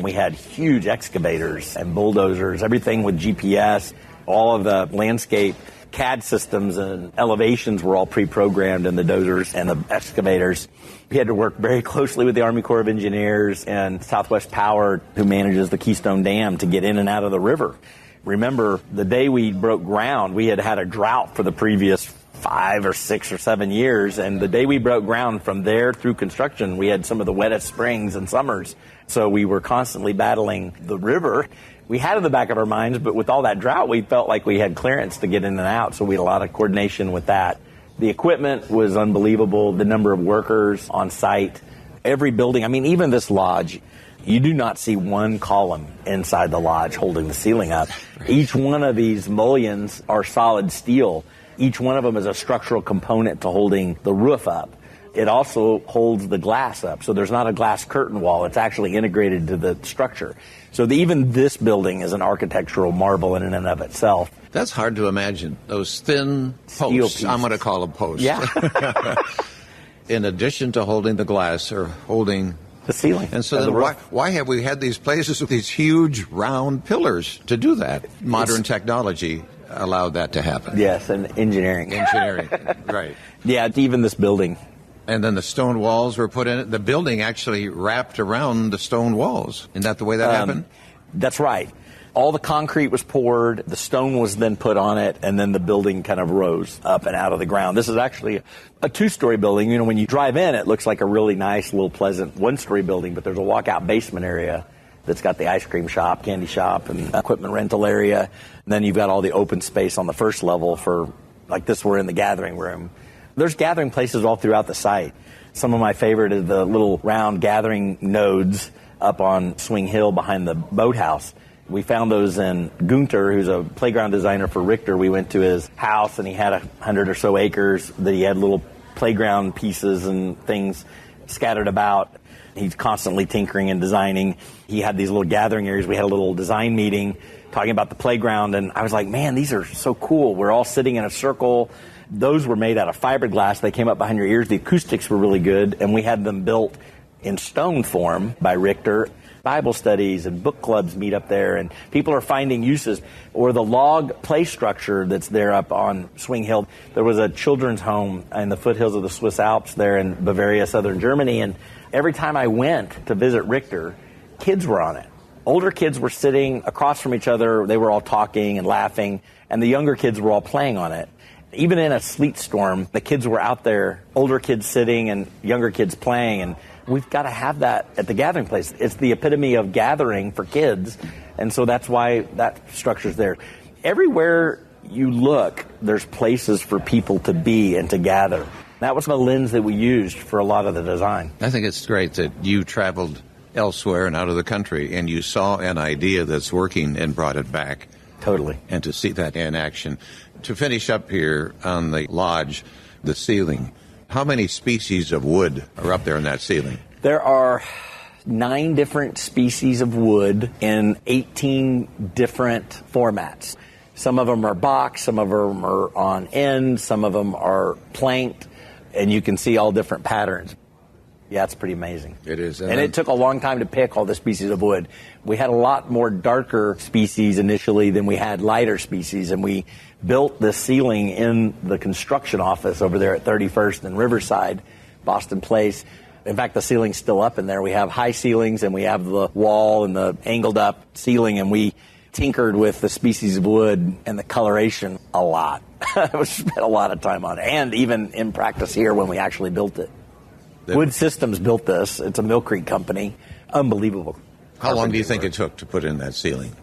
We had huge excavators and bulldozers, everything with GPS, all of the landscape CAD systems and elevations were all pre-programmed in the dozers and the excavators. We had to work very closely with the Army Corps of Engineers and Southwest Power, who manages the Keystone Dam, to get in and out of the river. Remember, the day we broke ground, we had had a drought for the previous 5 or 6 or 7 years, and the day we broke ground, from there through construction, we had some of the wettest springs and summers. So we were constantly battling the river. We had it in the back of our minds, but with all that drought, we felt like we had clearance to get in and out, so we had a lot of coordination with that. The equipment was unbelievable, the number of workers on site. Every building, I mean, even this lodge, you do not see one column inside the lodge holding the ceiling up. Each one of these mullions are solid steel. Each one of them is a structural component to holding the roof up. It also holds the glass up, so there's not a glass curtain wall. It's actually integrated to the structure. So even this building is an architectural marvel in and of itself. That's hard to imagine. Those thin posts, I'm going to call them posts. Yeah. In addition to holding the glass, or holding the ceiling. And so then why have we had these places with these huge round pillars to do that? Modern technology allowed that to happen. Yes, and engineering. Right. Yeah, even this building. And then the stone walls were put in it. The building actually wrapped around the stone walls. Isn't that the way that happened? That's right. All the concrete was poured, the stone was then put on it, and then the building kind of rose up and out of the ground. This is actually a 2-story building. You know, when you drive in, it looks like a really nice, little pleasant 1-story building, but there's a walkout basement area that's got the ice cream shop, candy shop, and equipment rental area. And then you've got all the open space on the first level for, like this, we're in the gathering room. There's gathering places all throughout the site. Some of my favorite is the little round gathering nodes up on Swing Hill behind the boathouse. We found those in Gunter, who's a playground designer for Richter. We went to his house, and he had 100 or so acres that he had little playground pieces and things scattered about. He's constantly tinkering and designing. He had these little gathering areas. We had a little design meeting talking about the playground, and I was like, man, these are so cool. We're all sitting in a circle. Those were made out of fiberglass. They came up behind your ears. The acoustics were really good, and we had them built in stone form by Richter. Bible studies and book clubs meet up there, and people are finding uses. Or the log play structure that's there up on Swing Hill. There was a children's home in the foothills of the Swiss Alps there in Bavaria, southern Germany, and every time I went to visit Richter, kids were on it. Older kids were sitting across from each other. They were all talking and laughing, and the younger kids were all playing on it. Even in a sleet storm, the kids were out there, older kids sitting and younger kids playing, and we've got to have that at the gathering place. It's the epitome of gathering for kids, and so that's why that structure's there. Everywhere you look, there's places for people to be and to gather. That was the lens that we used for a lot of the design. I think it's great that you traveled elsewhere and out of the country, and you saw an idea that's working and brought it back. Totally. And to see that in action. To finish up here on the lodge, the ceiling, how many species of wood are up there in that ceiling? There are 9 different species of wood in 18 different formats. Some of them are box, some of them are on end, some of them are planked, and you can see all different patterns. Yeah, it's pretty amazing. It is. And it took a long time to pick all the species of wood. We had a lot more darker species initially than we had lighter species, and we built the ceiling in the construction office over there at 31st and Riverside, Boston Place. In fact, the ceiling's still up in there. We have high ceilings, and we have the wall and the angled up ceiling, and we tinkered with the species of wood and the coloration a lot. We spent a lot of time on it, and even in practice here when we actually built it. Wood Systems built this. It's a Mill Creek company. Unbelievable. How long do you think it took to put in that ceiling?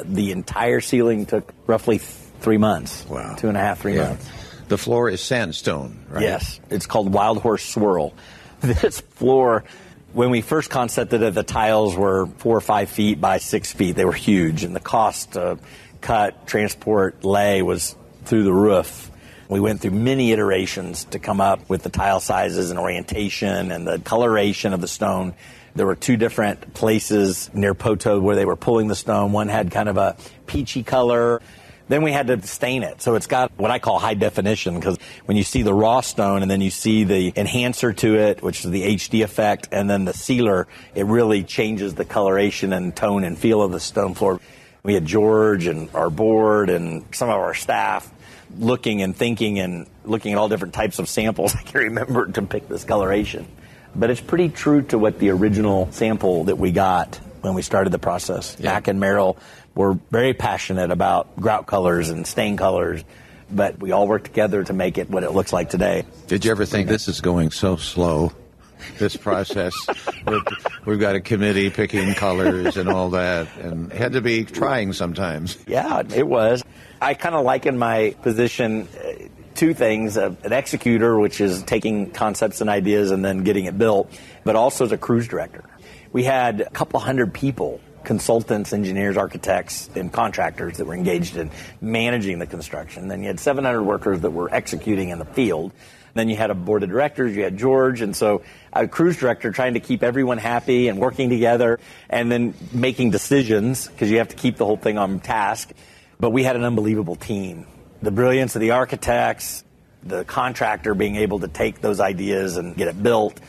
The entire ceiling took roughly 3 months. Wow. 2.5, 3 months. The floor is sandstone, right? Yes. It's called Wild Horse Swirl. This floor, when we first concepted it, the tiles were 4 or 5 feet by 6 feet. They were huge, and the cost to cut, transport, lay was through the roof. We went through many iterations to come up with the tile sizes and orientation and the coloration of the stone. There were 2 different places near Poto where they were pulling the stone. One had kind of a peachy color. Then we had to stain it. So it's got what I call high definition, because when you see the raw stone and then you see the enhancer to it, which is the HD effect, and then the sealer, it really changes the coloration and tone and feel of the stone floor. We had George and our board and some of our staff looking and thinking and looking at all different types of samples. I can remember to pick this coloration. But it's pretty true to what the original sample that we got when we started the process. Yeah. Mac and Merrill were very passionate about grout colors and stain colors, but we all worked together to make it what it looks like today. Did you ever think this is going so slow, this process? We've got a committee picking colors and all that, and it had to be trying sometimes. Yeah, it was. I kind of liken my position two things, an executor, which is taking concepts and ideas and then getting it built, but also as a cruise director. We had a couple hundred people, consultants, engineers, architects, and contractors that were engaged in managing the construction. Then you had 700 workers that were executing in the field. Then you had a board of directors, you had George, and so a cruise director trying to keep everyone happy and working together and then making decisions because you have to keep the whole thing on task. But we had an unbelievable team. The brilliance of the architects, the contractor being able to take those ideas and get it built,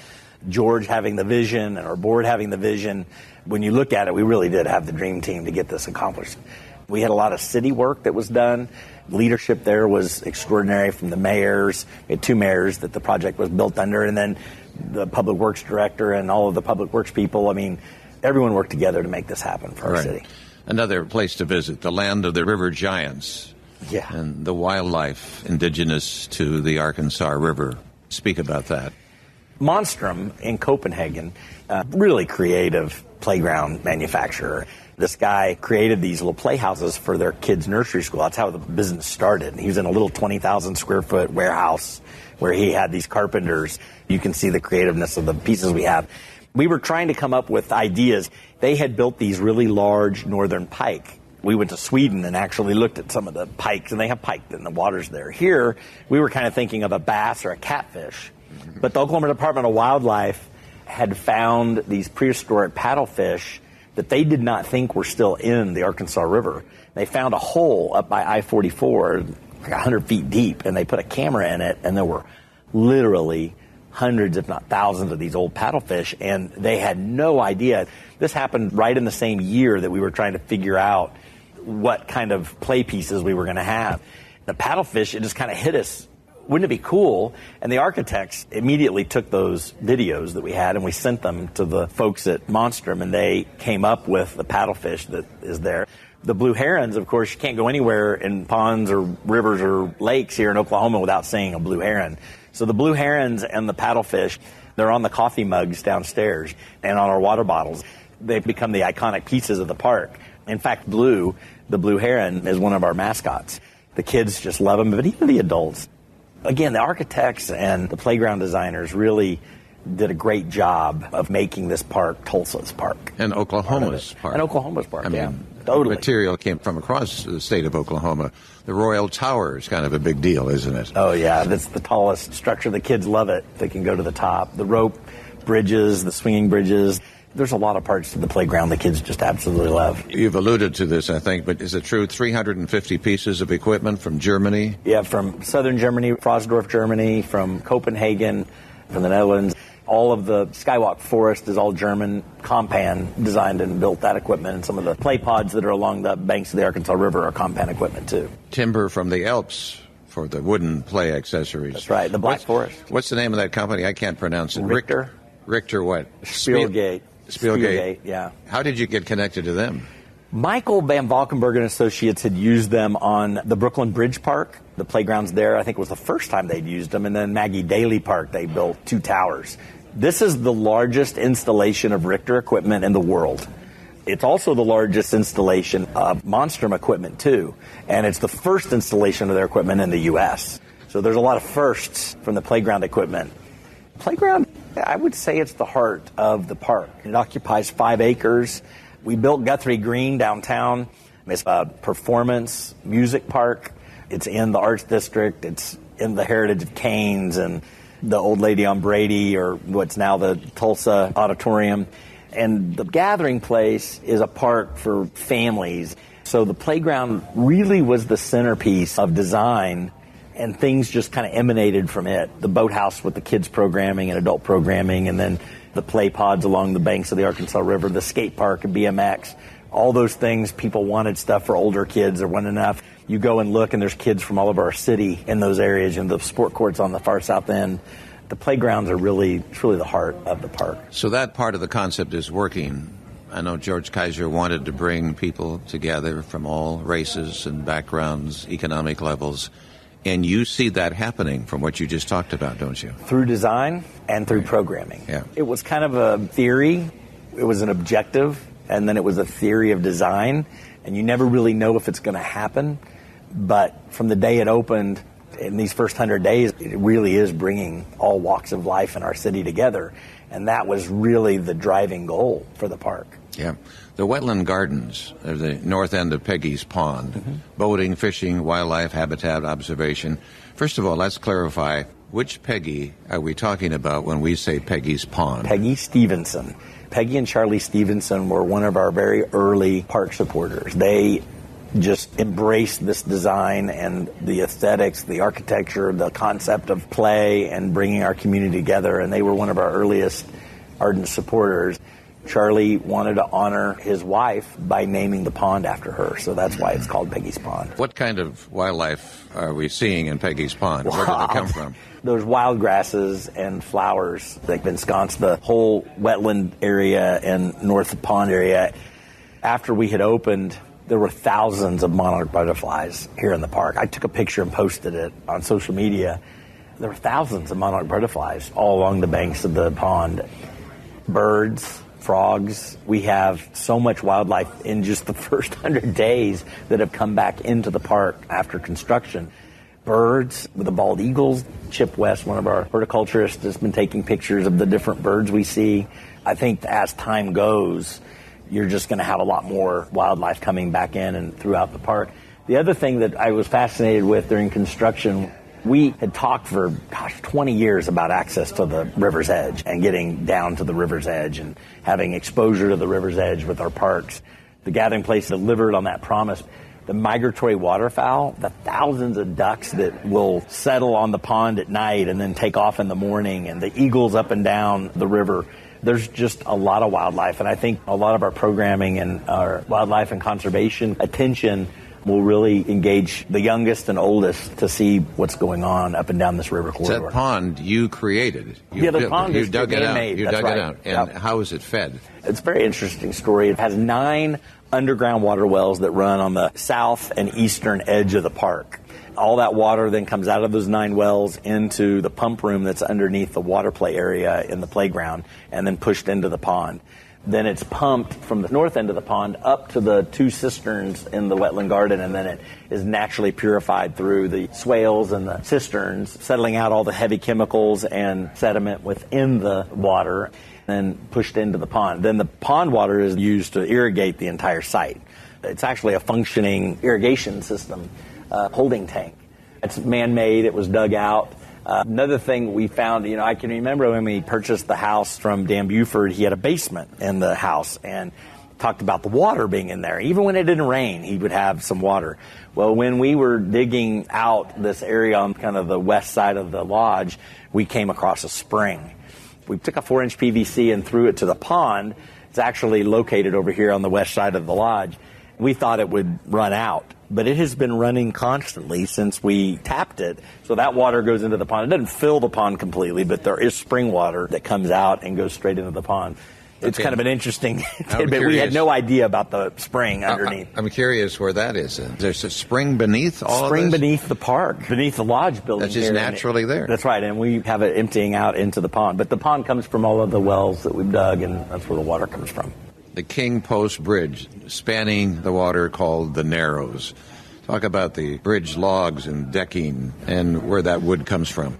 George having the vision and our board having the vision. When you look at it, we really did have the dream team to get this accomplished. We had a lot of city work that was done. Leadership there was extraordinary from the mayors. We had two mayors that the project was built under, and then the public works director and all of the public works people. I mean, everyone worked together to make this happen for our city. Another place to visit, the land of the river giants. Yeah. And the wildlife indigenous to the Arkansas River. Speak about that. Monstrum in Copenhagen, a really creative playground manufacturer. This guy created these little playhouses for their kids' nursery school. That's how the business started. He was in a little 20,000 square foot warehouse where he had these carpenters. You can see the creativeness of the pieces we have. We were trying to come up with ideas. They had built these really large northern pike. We went to Sweden and actually looked at some of the pikes, and they have pike in the waters there. Here, we were kind of thinking of a bass or a catfish. But the Oklahoma Department of Wildlife had found these prehistoric paddlefish that they did not think were still in the Arkansas River. They found a hole up by I-44, like 100 feet deep, and they put a camera in it, and there were literally hundreds, if not thousands, of these old paddlefish, and they had no idea. This happened right in the same year that we were trying to figure out what kind of play pieces we were going to have. The paddlefish, it just kind of hit us. Wouldn't it be cool? And the architects immediately took those videos that we had and we sent them to the folks at Monstrum, and they came up with the paddlefish that is there. The blue herons, of course, you can't go anywhere in ponds or rivers or lakes here in Oklahoma without seeing a blue heron. So the blue herons and the paddlefish, they're on the coffee mugs downstairs and on our water bottles. They've become the iconic pieces of the park. In fact, Blue, the blue heron, is one of our mascots. The kids just love him, but even the adults. Again, the architects and the playground designers really did a great job of making this park Tulsa's park. And Oklahoma's park. And Oklahoma's park, I yeah. mean, Totally. material came from across the state of Oklahoma. The Royal Tower is kind of a big deal, isn't it? Oh, yeah. That's the tallest structure. The kids love it. They can go to the top. The rope bridges, the swinging bridges. There's a lot of parts of the playground the kids just absolutely love. You've alluded to this, I think, but is it true 350 pieces of equipment from Germany? Yeah, from southern Germany, Frosdorf, Germany, from Copenhagen, from the Netherlands. All of the Skywalk Forest is all German. Compan designed and built that equipment, and some of the play pods that are along the banks of the Arkansas River are Compan equipment, too. Timber from the Alps for the wooden play accessories. That's right, the Black Forest. What's the name of that company? I can't pronounce it. Richter. Richter what? Spielgate. Spielgate, yeah. How did you get connected to them? Michael Van Valkenburg and Associates had used them on the Brooklyn Bridge Park. The playgrounds there, I think, was the first time they'd used them. And then Maggie Daly Park, they built 2 towers. This is the largest installation of Richter equipment in the world. It's also the largest installation of Monstrum equipment, too. And it's the first installation of their equipment in the U.S. So there's a lot of firsts from the playground equipment. Playground, I would say it's the heart of the park. It occupies 5 acres. We built Guthrie Green downtown. It's a performance music park. It's in the Arts District. It's in the heritage of Canes and the Old Lady on Brady, or what's now the Tulsa Auditorium. And the gathering place is a park for families. So the playground really was the centerpiece of design, and things just kind of emanated from it. The boathouse with the kids programming and adult programming, and then the play pods along the banks of the Arkansas River, the skate park and BMX. All those things, people wanted stuff for older kids. There wasn't enough. You go and look, and there's kids from all over our city in those areas, and the sport courts on the far south end. The playgrounds are it's really the heart of the park. So that part of the concept is working. I know George Kaiser wanted to bring people together from all races and backgrounds, economic levels. And you see that happening from what you just talked about, don't you? Through design and through programming. Yeah. It was kind of a theory. It was an objective, and then it was a theory of design. And you never really know if it's going to happen. But from the day it opened, in these first 100 days, it really is bringing all walks of life in our city together. And that was really the driving goal for the park. Yeah. The wetland gardens are the north end of Peggy's Pond. Boating, fishing, wildlife, habitat observation. First of all, let's clarify, which Peggy are we talking about when we say Peggy's Pond? Peggy Stevenson. Peggy and Charlie Stevenson were one of our very early park supporters. They just embraced this design and the aesthetics, the architecture, the concept of play and bringing our community together. And they were one of our earliest ardent supporters. Charlie wanted to honor his wife by naming the pond after her, so that's why it's called Peggy's Pond. What kind of wildlife are we seeing in Peggy's Pond? Where did they come from? There's wild grasses and flowers that ensconce the whole wetland area and north pond area. After we had opened, there were thousands of monarch butterflies here in the park. I took a picture and posted it on social media. There were thousands of monarch butterflies all along the banks of the pond. Birds, frogs. We have so much wildlife in just the first 100 days that have come back into the park after construction. Birds, with the bald eagles. Chip West, one of our horticulturists, has been taking pictures of the different birds we see. I think as time goes, you're just going to have a lot more wildlife coming back in and throughout the park. The other thing that I was fascinated with during construction, we had talked for, 20 years about access to the river's edge and getting down to the river's edge and having exposure to the river's edge with our parks. The Gathering Place delivered on that promise. The migratory waterfowl, the thousands of ducks that will settle on the pond at night and then take off in the morning, and the eagles up and down the river. There's just a lot of wildlife, and I think a lot of our programming and our wildlife and conservation attention will really engage the youngest and oldest to see what's going on up and down this river corridor. That pond you created. The pond you dug it out. made. You That's dug right. it out. And how is it fed? It's a very interesting story. It has 9 underground water wells that run on the south and eastern edge of the park. All that water then comes out of those 9 wells into the pump room that's underneath the water play area in the playground and then pushed into the pond. Then it's pumped from the north end of the pond up to the 2 cisterns in the wetland garden, and then it is naturally purified through the swales and the cisterns, settling out all the heavy chemicals and sediment within the water, and pushed into the pond. Then the pond water is used to irrigate the entire site. It's actually a functioning irrigation system, holding tank. It's man-made. It was dug out. Another thing we found, I can remember when we purchased the house from Dan Buford, he had a basement in the house and talked about the water being in there. Even when it didn't rain, he would have some water. Well, when we were digging out this area on kind of the west side of the lodge, we came across a spring. We took a 4-inch PVC and threw it to the pond. It's actually located over here on the west side of the lodge. We thought it would run out, but it has been running constantly since we tapped it. So that water goes into the pond. It doesn't fill the pond completely, but there is spring water that comes out and goes straight into the pond. It's kind of an interesting tidbit. We had no idea about the spring underneath. I'm curious where that is. There's a spring beneath all of this? Spring beneath the park, beneath the lodge building. That's just naturally there. That's right, and we have it emptying out into the pond. But the pond comes from all of the wells that we've dug, and that's where the water comes from. The King Post Bridge, spanning the water, called the Narrows. Talk about the bridge logs and decking and where that wood comes from.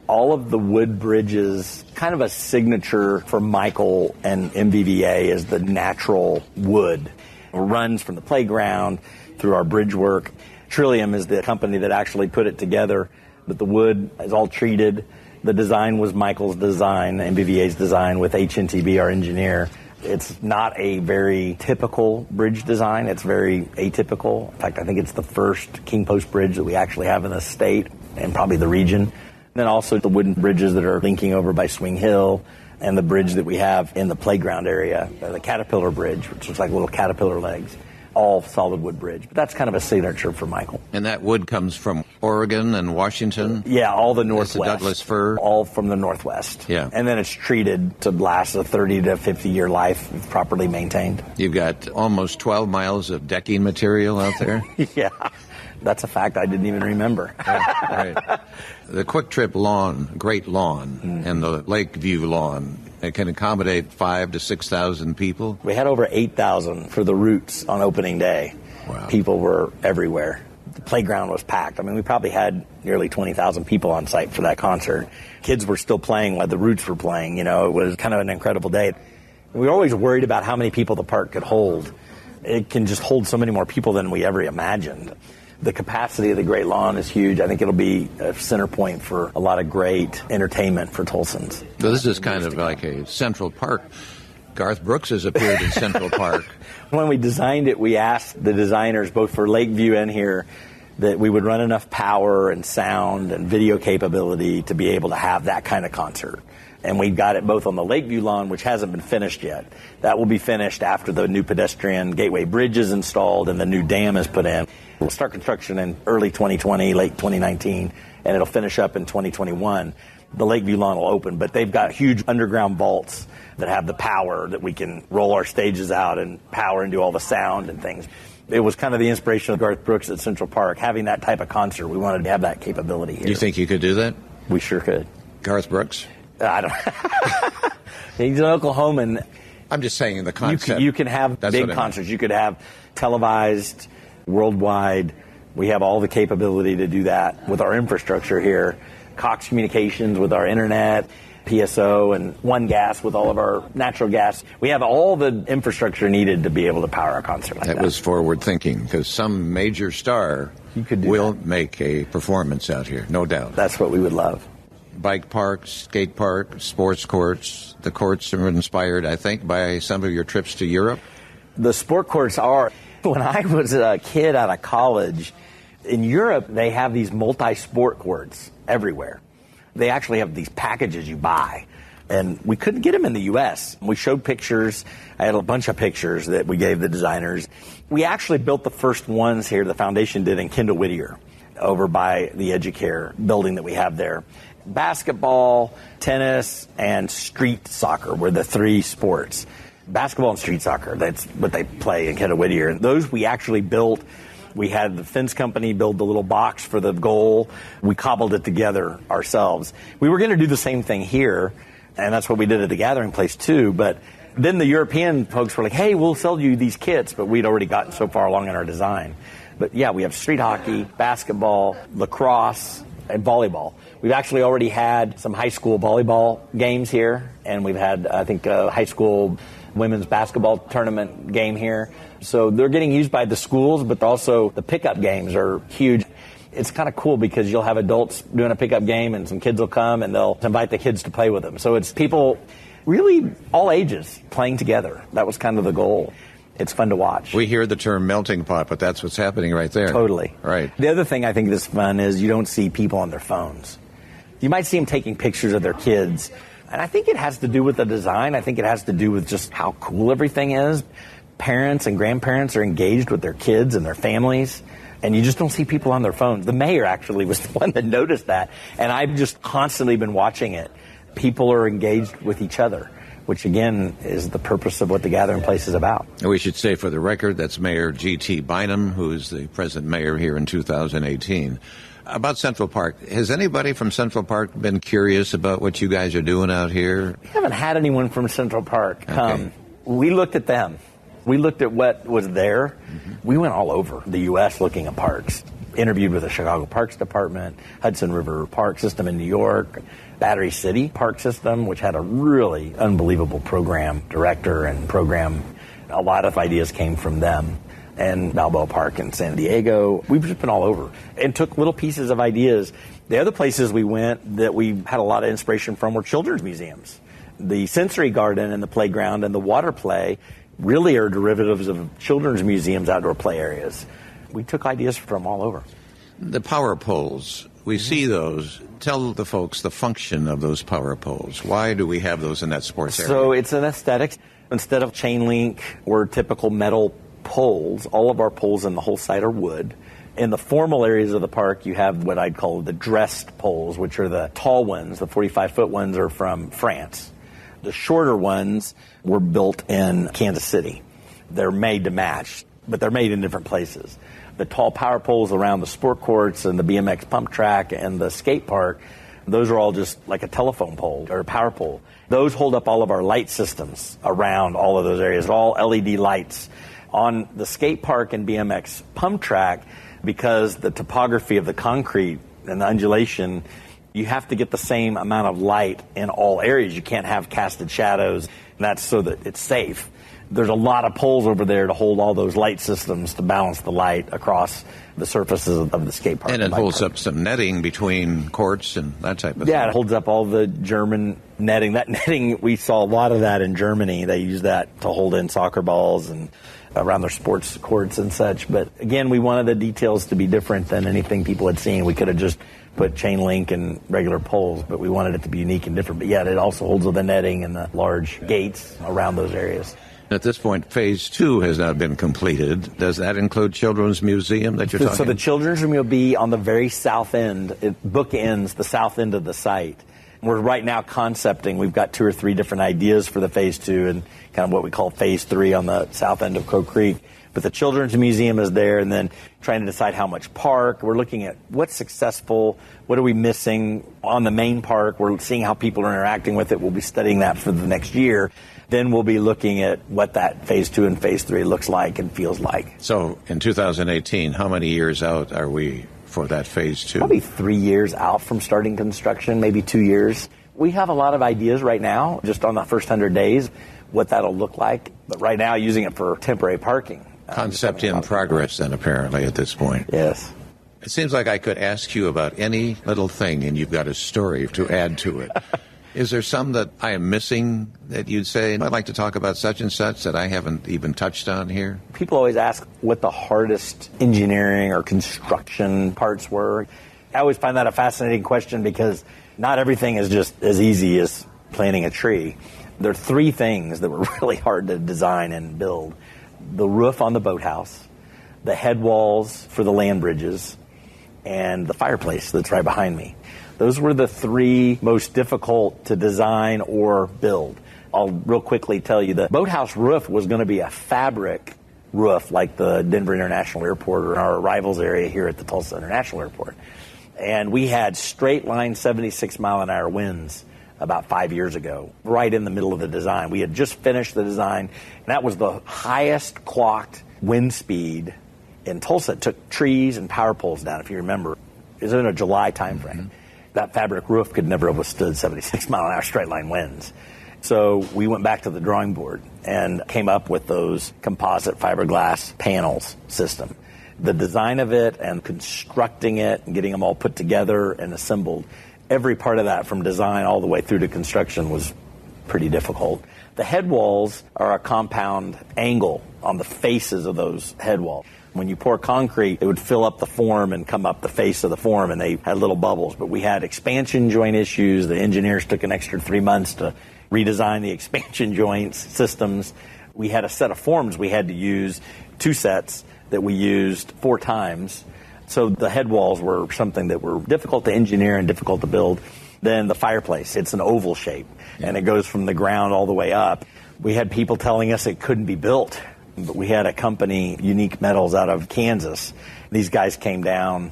All of the wood bridges, kind of a signature for Michael and MVVA, is the natural wood. It runs from the playground through our bridge work. Trillium is the company that actually put it together, but the wood is all treated. The design was Michael's design, MVVA's design, with HNTB, our engineer. It's not a very typical bridge design. It's very atypical. In fact, I think it's the first King Post bridge that we actually have in the state and probably the region. And then also the wooden bridges that are linking over by Swing Hill, and the bridge that we have in the playground area, the Caterpillar Bridge, which looks like little caterpillar legs. all solid wood bridge. But that's kind of a signature for Michael. And that wood comes from Oregon and Washington? Yeah, all the Northwest. It's the Douglas fir? All from the Northwest. Yeah. And then it's treated to last a 30 to 50-year life if properly maintained. You've got almost 12 miles of decking material out there? Yeah. That's a fact I didn't even remember. Right. The Quick Trip lawn, great lawn, and the Lakeview lawn, it can accommodate 5,000 to 6,000 people. We had over 8,000 for the Roots on opening day. Wow. People were everywhere. The playground was packed. I mean, we probably had nearly 20,000 people on site for that concert. Kids were still playing while the Roots were playing. You know, it was kind of an incredible day. We were always worried about how many people the park could hold. It can just hold so many more people than we ever imagined. The capacity of the Great Lawn is huge. I think it'll be a center point for a lot of great entertainment for Tulsans. So this is kind of like a Central Park. Garth Brooks has appeared in Central Park. When we designed it, we asked the designers, both for Lakeview and here, that we would run enough power and sound and video capability to be able to have that kind of concert. And we got it both on the Lakeview lawn, which hasn't been finished yet. That will be finished after the new pedestrian gateway bridge is installed and the new dam is put in. We'll start construction in early 2020, late 2019, and it'll finish up in 2021. The Lakeview lawn will open, but they've got huge underground vaults that have the power that we can roll our stages out and power and do all the sound and things. It was kind of the inspiration of Garth Brooks at Central Park, having that type of concert. We wanted to have that capability here. You think you could do that? We sure could. Garth Brooks? I don't. He's an Oklahoman. I'm just saying in the concept. You can have big concerts. You could have televised, worldwide. We have all the capability to do that with our infrastructure here. Cox Communications with our internet, PSO, and One Gas with all of our natural gas. We have all the infrastructure needed to be able to power a concert like that. That was forward thinking, because some major star will make a performance out here, no doubt. That's what we would love. Bike parks, skate park, sports courts. The courts are inspired, I think, by some of your trips to Europe. The sport courts are. When I was a kid out of college, in Europe, they have these multi-sport courts everywhere. They actually have these packages you buy, and we couldn't get them in the U.S. We showed pictures. I had a bunch of pictures that we gave the designers. We actually built the first ones here, the foundation did, in Kendall Whittier, over by the Educare building that we have there. Basketball, tennis, and street soccer were the three sports. Basketball and street soccer, that's what they play in Kendall Whittier. And those we actually built. We had the fence company build the little box for the goal. We cobbled it together ourselves. We were going to do the same thing here, and that's what we did at the Gathering Place too. But then the European folks were like, hey, we'll sell you these kits, but we'd already gotten so far along in our design. But yeah, we have street hockey, basketball, lacrosse, and volleyball. We've actually already had some high school volleyball games here, and we've had, I think, a high school women's basketball tournament game here. So they're getting used by the schools, but also the pickup games are huge. It's kind of cool because you'll have adults doing a pickup game and some kids will come and they'll invite the kids to play with them. So it's people really all ages playing together. That was kind of the goal. It's fun to watch. We hear the term melting pot, but that's what's happening right there. Totally. Right. The other thing I think that's fun is you don't see people on their phones. You might see them taking pictures of their kids. And I think it has to do with the design. I think it has to do with just how cool everything is. Parents and grandparents are engaged with their kids and their families, and you just don't see people on their phones. The mayor actually was the one that noticed that, and I've just constantly been watching it. People are engaged with each other, which again is the purpose of what the Gathering Place is about. We should say for the record, that's Mayor G.T. Bynum, who is the present mayor here in 2018. About Central Park, has anybody from Central Park been curious about what you guys are doing out here? We haven't had anyone from Central Park come. Okay. We looked at them. We looked at what was there. Mm-hmm. We went all over the U.S. looking at parks. Interviewed with the Chicago Parks Department, Hudson River Park System in New York, Battery City Park System, which had a really unbelievable program director and program. A lot of ideas came from them. And Balboa Park in San Diego. We've just been all over and took little pieces of ideas. The other places we went that we had a lot of inspiration from were children's museums. The sensory garden and the playground and the water play really are derivatives of children's museums, outdoor play areas. We took ideas from all over. The power poles, we see those. Tell the folks the function of those power poles. Why do we have those in that sports area? So it's an aesthetic. Instead of chain link or typical metal poles. All of our poles in the whole site are wood. In the formal areas of the park, you have what I'd call the dressed poles, which are the tall ones. The 45-foot ones are from France. The shorter ones were built in Kansas City. They're made to match, but they're made in different places. The tall power poles around the sport courts and the BMX pump track and the skate park, those are all just like a telephone pole or a power pole. Those hold up all of our light systems around all of those areas, all LED lights. On the skate park and BMX pump track, because the topography of the concrete and the undulation, you have to get the same amount of light in all areas. You can't have casted shadows, and that's so that it's safe. There's a lot of poles over there to hold all those light systems to balance the light across the surfaces of the skate park. And it holds up some netting between courts and that type of thing. Yeah, it holds up all the German netting. That netting, we saw a lot of that in Germany. They use that to hold in soccer balls and around their sports courts and such. But again, we wanted the details to be different than anything people had seen. We could have just put chain link and regular poles, but we wanted it to be unique and different. But yeah, it also holds the netting and the large gates around those areas. At this point, phase 2 has now been completed. Does that include Children's Museum that you're talking about? So the Children's Room will be on the very south end. It bookends the south end of the site. We're right now concepting. We've got 2 or 3 different ideas for the phase 2 and kind of what we call phase 3 on the south end of Crow Creek. But the Children's Museum is there, and then trying to decide how much park. We're looking at what's successful, what are we missing on the main park. We're seeing how people are interacting with it. We'll be studying that for the next year. Then we'll be looking at what that phase 2 and phase 3 looks like and feels like. So in 2018, how many years out are we for that phase 2? Probably 3 years out from starting construction, maybe 2 years. We have a lot of ideas right now, just on the first 100 days, what that'll look like. But right now, using it for temporary parking. Concept in progress then, apparently, at this point. Yes. It seems like I could ask you about any little thing, and you've got a story to add to it. Is there some that I am missing that you'd say, I'd like to talk about such and such that I haven't even touched on here? People always ask what the hardest engineering or construction parts were. I always find that a fascinating question because not everything is just as easy as planting a tree. There are 3 things that were really hard to design and build. The roof on the boathouse, the head walls for the land bridges, and the fireplace that's right behind me. Those were the 3 most difficult to design or build. I'll real quickly tell you the boathouse roof was going to be a fabric roof like the Denver International Airport or our arrivals area here at the Tulsa International Airport. And we had straight line 76-mile-an-hour winds about 5 years ago, right in the middle of the design. We had just finished the design, and that was the highest clocked wind speed in Tulsa. It took trees and power poles down, if you remember. It was in a July time frame. Mm-hmm. That fabric roof could never have withstood 76-mile-an-hour straight-line winds. So we went back to the drawing board and came up with those composite fiberglass panels system. The design of it and constructing it and getting them all put together and assembled, every part of that from design all the way through to construction was pretty difficult. The head walls are a compound angle on the faces of those head walls. When you pour concrete, it would fill up the form and come up the face of the form, and they had little bubbles. But we had expansion joint issues. The engineers took an extra 3 months to redesign the expansion joints systems. We had a set of forms we had to use, 2 sets that we used 4 times. So the head walls were something that were difficult to engineer and difficult to build. Then the fireplace, it's an oval shape, and it goes from the ground all the way up. We had people telling us it couldn't be built. But we had a company, Unique Metals, out of Kansas. These guys came down,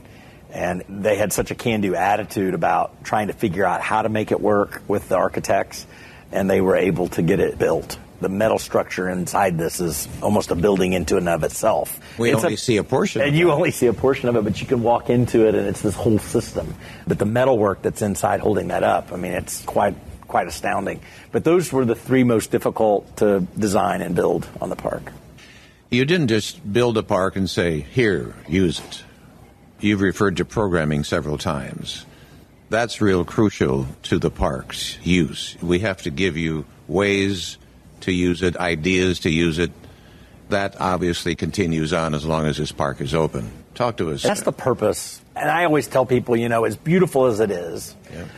and they had such a can-do attitude about trying to figure out how to make it work with the architects, and they were able to get it built. The metal structure inside this is almost a building into and of itself. We only see a portion of it. And you only see a portion of it, but you can walk into it, and it's this whole system. But the metal work that's inside holding that up, I mean, it's quite astounding. But those were the 3 most difficult to design and build on the park. You didn't just build a park and say, here, use it. You've referred to programming several times. That's real crucial to the park's use. We have to give you ways to use it, ideas to use it. That obviously continues on as long as this park is open. Talk to us. That's the purpose. And I always tell people, as beautiful as it is,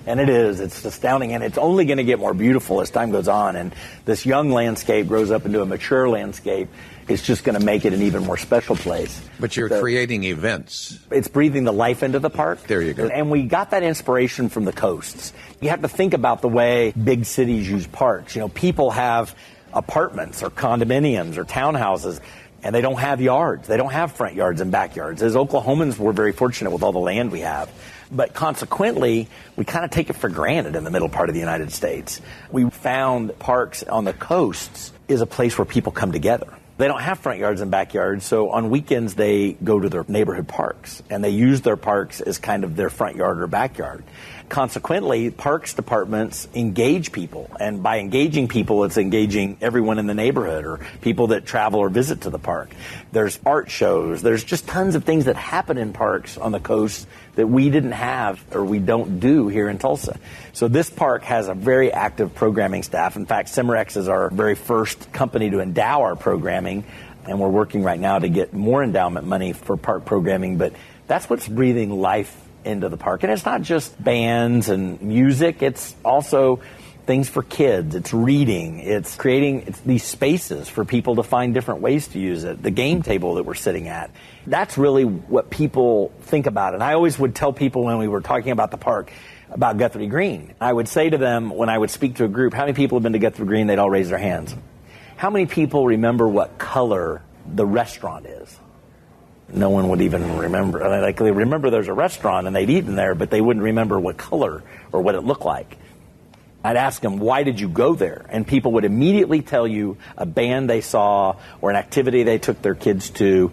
and it is, it's astounding, and it's only going to get more beautiful as time goes on. And this young landscape grows up into a mature landscape. It's just going to make it an even more special place. But you're creating events. It's breathing the life into the park. There you go. And we got that inspiration from the coasts. You have to think about the way big cities use parks. People have apartments or condominiums or townhouses, and they don't have yards. They don't have front yards and backyards. As Oklahomans, we're very fortunate with all the land we have. But consequently, we kind of take it for granted in the middle part of the United States. We found parks on the coasts is a place where people come together. They don't have front yards and backyards, so on weekends they go to their neighborhood parks, and they use their parks as kind of their front yard or backyard. Consequently, parks departments engage people, and by engaging people, it's engaging everyone in the neighborhood or people that travel or visit to the park. There's art shows. There's just tons of things that happen in parks on the coast that we didn't have or we don't do here in Tulsa. So this park has a very active programming staff. In fact, Cimarex is our very first company to endow our programming, and we're working right now to get more endowment money for park programming, but that's what's breathing life into the park. And it's not just bands and music, it's also things for kids, it's reading, it's creating these spaces for people to find different ways to use it, the game table that we're sitting at. That's really what people think about. And I always would tell people when we were talking about the park, about Guthrie Green, I would say to them when I would speak to a group, how many people have been to Guthrie Green? They'd all raise their hands. How many people remember what color the restaurant is? No one would even remember. Like, they remember there's a restaurant and they'd eaten there, but they wouldn't remember what color or what it looked like. I'd ask them, why did you go there? And people would immediately tell you a band they saw or an activity they took their kids to.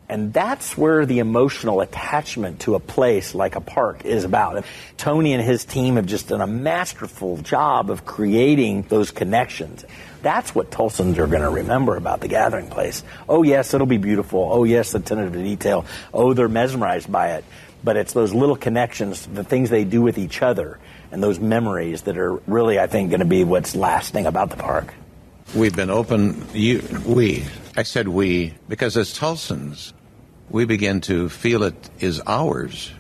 And that's where the emotional attachment to a place like a park is about. Tony and his team have just done a masterful job of creating those connections. That's what Tulsans are going to remember about the Gathering Place. Oh, yes, it'll be beautiful. Oh, yes, attentive to detail. Oh, they're mesmerized by it. But it's those little connections, the things they do with each other, and those memories that are really, I think, going to be what's lasting about the park. We've been open, I said we, because as Tulsans, we begin to feel it is ours.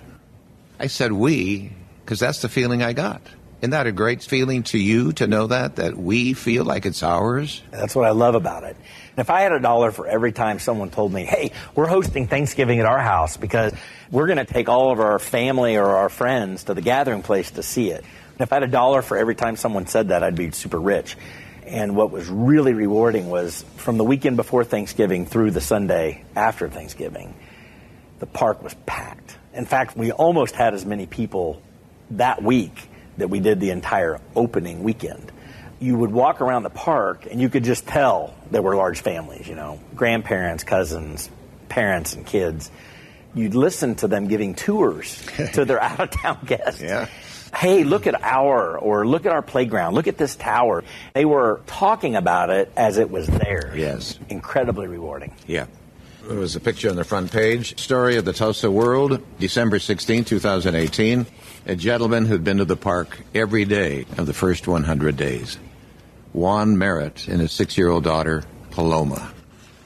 I said we, because that's the feeling I got. Isn't that a great feeling to you to know that we feel like it's ours? That's what I love about it. And if I had $1 for every time someone told me, hey, we're hosting Thanksgiving at our house because we're going to take all of our family or our friends to the Gathering Place to see it. And if I had $1 for every time someone said that, I'd be super rich. And what was really rewarding was from the weekend before Thanksgiving through the Sunday after Thanksgiving, the park was packed. In fact, we almost had as many people that week that we did the entire opening weekend. You would walk around the park and you could just tell there were large families, grandparents, cousins, parents, and kids. You'd listen to them giving tours to their out-of-town guests. Yeah. Hey, look at look at our playground, look at this tower. They were talking about it as it was theirs. Yes. Incredibly rewarding. Yeah. There was a picture on the front page. Story of the Tulsa World, December 16, 2018. A gentleman who'd been to the park every day of the first 100 days. Juan Merritt and his 6-year-old daughter, Paloma.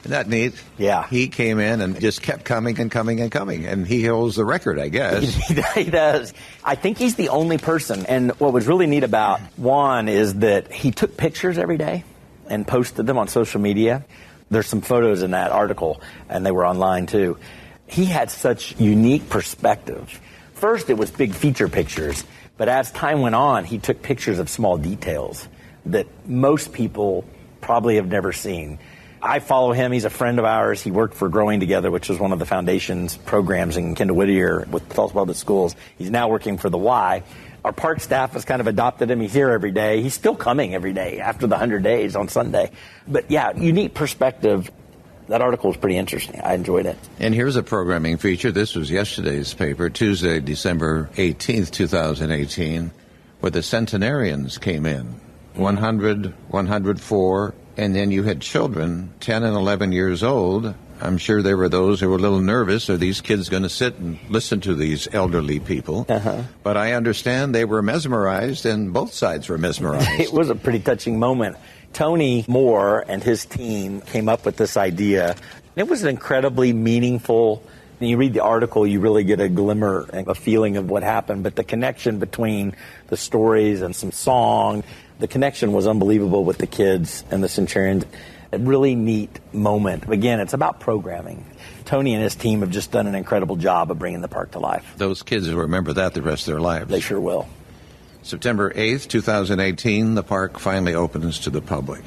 Isn't that neat? Yeah. He came in and just kept coming and coming and coming. And he holds the record, I guess. He does. I think he's the only person. And what was really neat about Juan is that he took pictures every day and posted them on social media. There's some photos in that article, and they were online too. He had such unique perspective. First, it was big feature pictures, but as time went on, he took pictures of small details that most people probably have never seen. I follow him. He's a friend of ours. He worked for Growing Together, which was one of the foundation's programs in Kendall Whittier with Tulsa Public Schools. He's now working for the Y. Our park staff has kind of adopted him. He's here every day. He's still coming every day after the 100 days on Sunday. But yeah, unique perspective. That article was pretty interesting. I enjoyed it. And here's a programming feature. This was yesterday's paper, Tuesday, December 18th, 2018, where the centenarians came in. 100, 104, and then you had children, 10 and 11 years old. I'm sure there were those who were a little nervous. Are these kids going to sit and listen to these elderly people? Uh-huh. But I understand they were mesmerized, and both sides were mesmerized. It was a pretty touching moment. Tony Moore and his team came up with this idea. It was an incredibly meaningful And you read the article, you really get a glimmer and a feeling of what happened. But the connection between the stories and some song, the connection was unbelievable with the kids and the Centurions. A really neat moment. Again, it's about programming. Tony and his team have just done an incredible job of bringing the park to life. Those kids will remember that the rest of their lives. They sure will. September 8th, 2018, the park finally opens to the public.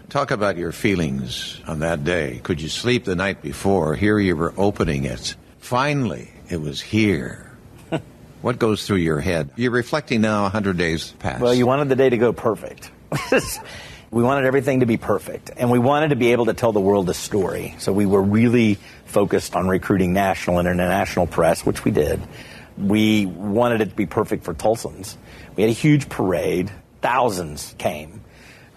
Talk about your feelings on that day. Could you sleep the night before? Here you were opening it. Finally, it was here. What goes through your head? You're reflecting now 100 days past. Well, you wanted the day to go perfect. We wanted everything to be perfect, and we wanted to be able to tell the world a story. So we were really focused on recruiting national and international press, which we did. We wanted it to be perfect for Tulsans. We had a huge parade. Thousands came.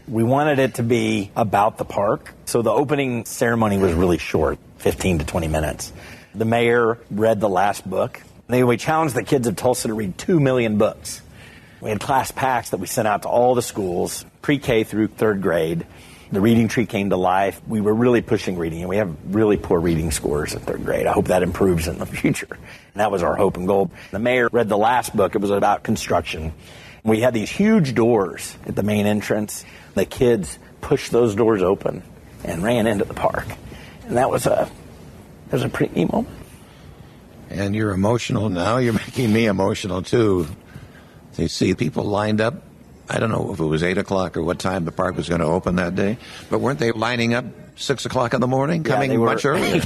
We wanted it to be about the park. So the opening ceremony was really short, 15 to 20 minutes. The mayor read the last book. We challenged the kids of Tulsa to read 2 million books. We had class packs that we sent out to all the schools, pre-K through third grade. The reading tree came to life. We were really pushing reading, and we have really poor reading scores in third grade. I hope that improves in the future. And that was our hope and goal. The mayor read the last book. It was about construction. We had these huge doors at the main entrance. The kids pushed those doors open and ran into the park. And that was a pretty neat moment. And you're emotional now. You're making me emotional, too. You see people lined up. I don't know if it was 8 o'clock or what time the park was going to open that day, but weren't they lining up 6 o'clock in the morning, coming much earlier?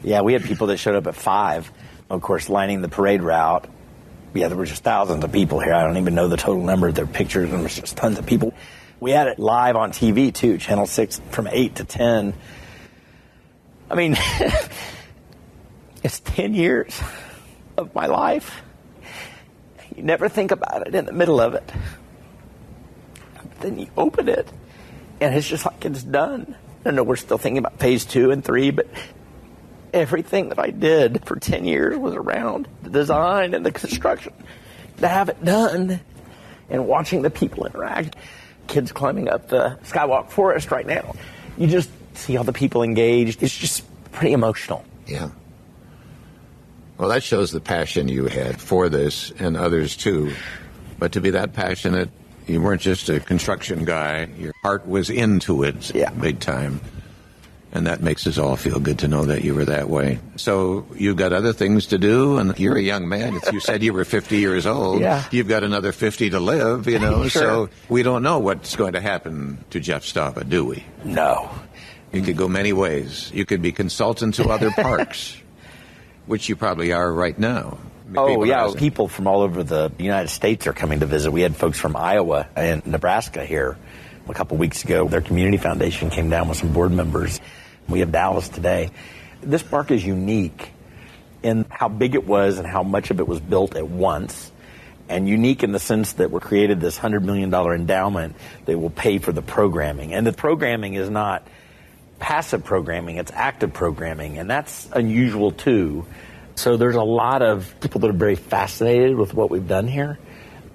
Yeah, we had people that showed up at 5, of course, lining the parade route. Yeah, there were just thousands of people here. I don't even know the total number of their pictures, and there was just tons of people. We had it live on TV, too, Channel 6, from 8 to 10. I mean, it's 10 years of my life. You never think about it in the middle of it. Then you open it, and it's just like it's done. I know we're still thinking about phase 2 and 3, but everything that I did for 10 years was around the design and the construction. To have it done and watching the people interact, kids climbing up the Skywalk Forest right now, you just see all the people engaged. It's just pretty emotional. Yeah. Well, that shows the passion you had for this and others too. But to be that passionate, you weren't just a construction guy. Your heart was into it big time. And that makes us all feel good to know that you were that way. So you've got other things to do, and you're a young man. You said you were 50 years old. Yeah. You've got another 50 to live, you know. Sure. So we don't know what's going to happen to Jeff Stava, do we? No. You could go many ways. You could be consultant to other parks, which you probably are right now. People from all over the United States are coming to visit. We had folks from Iowa and Nebraska here a couple weeks ago. Their community foundation came down with some board members. We have Dallas today. This park is unique in how big it was and how much of it was built at once, and unique in the sense that we created this $100 million endowment that will pay for the programming. And the programming is not passive programming, it's active programming, and that's unusual too. So there's a lot of people that are very fascinated with what we've done here.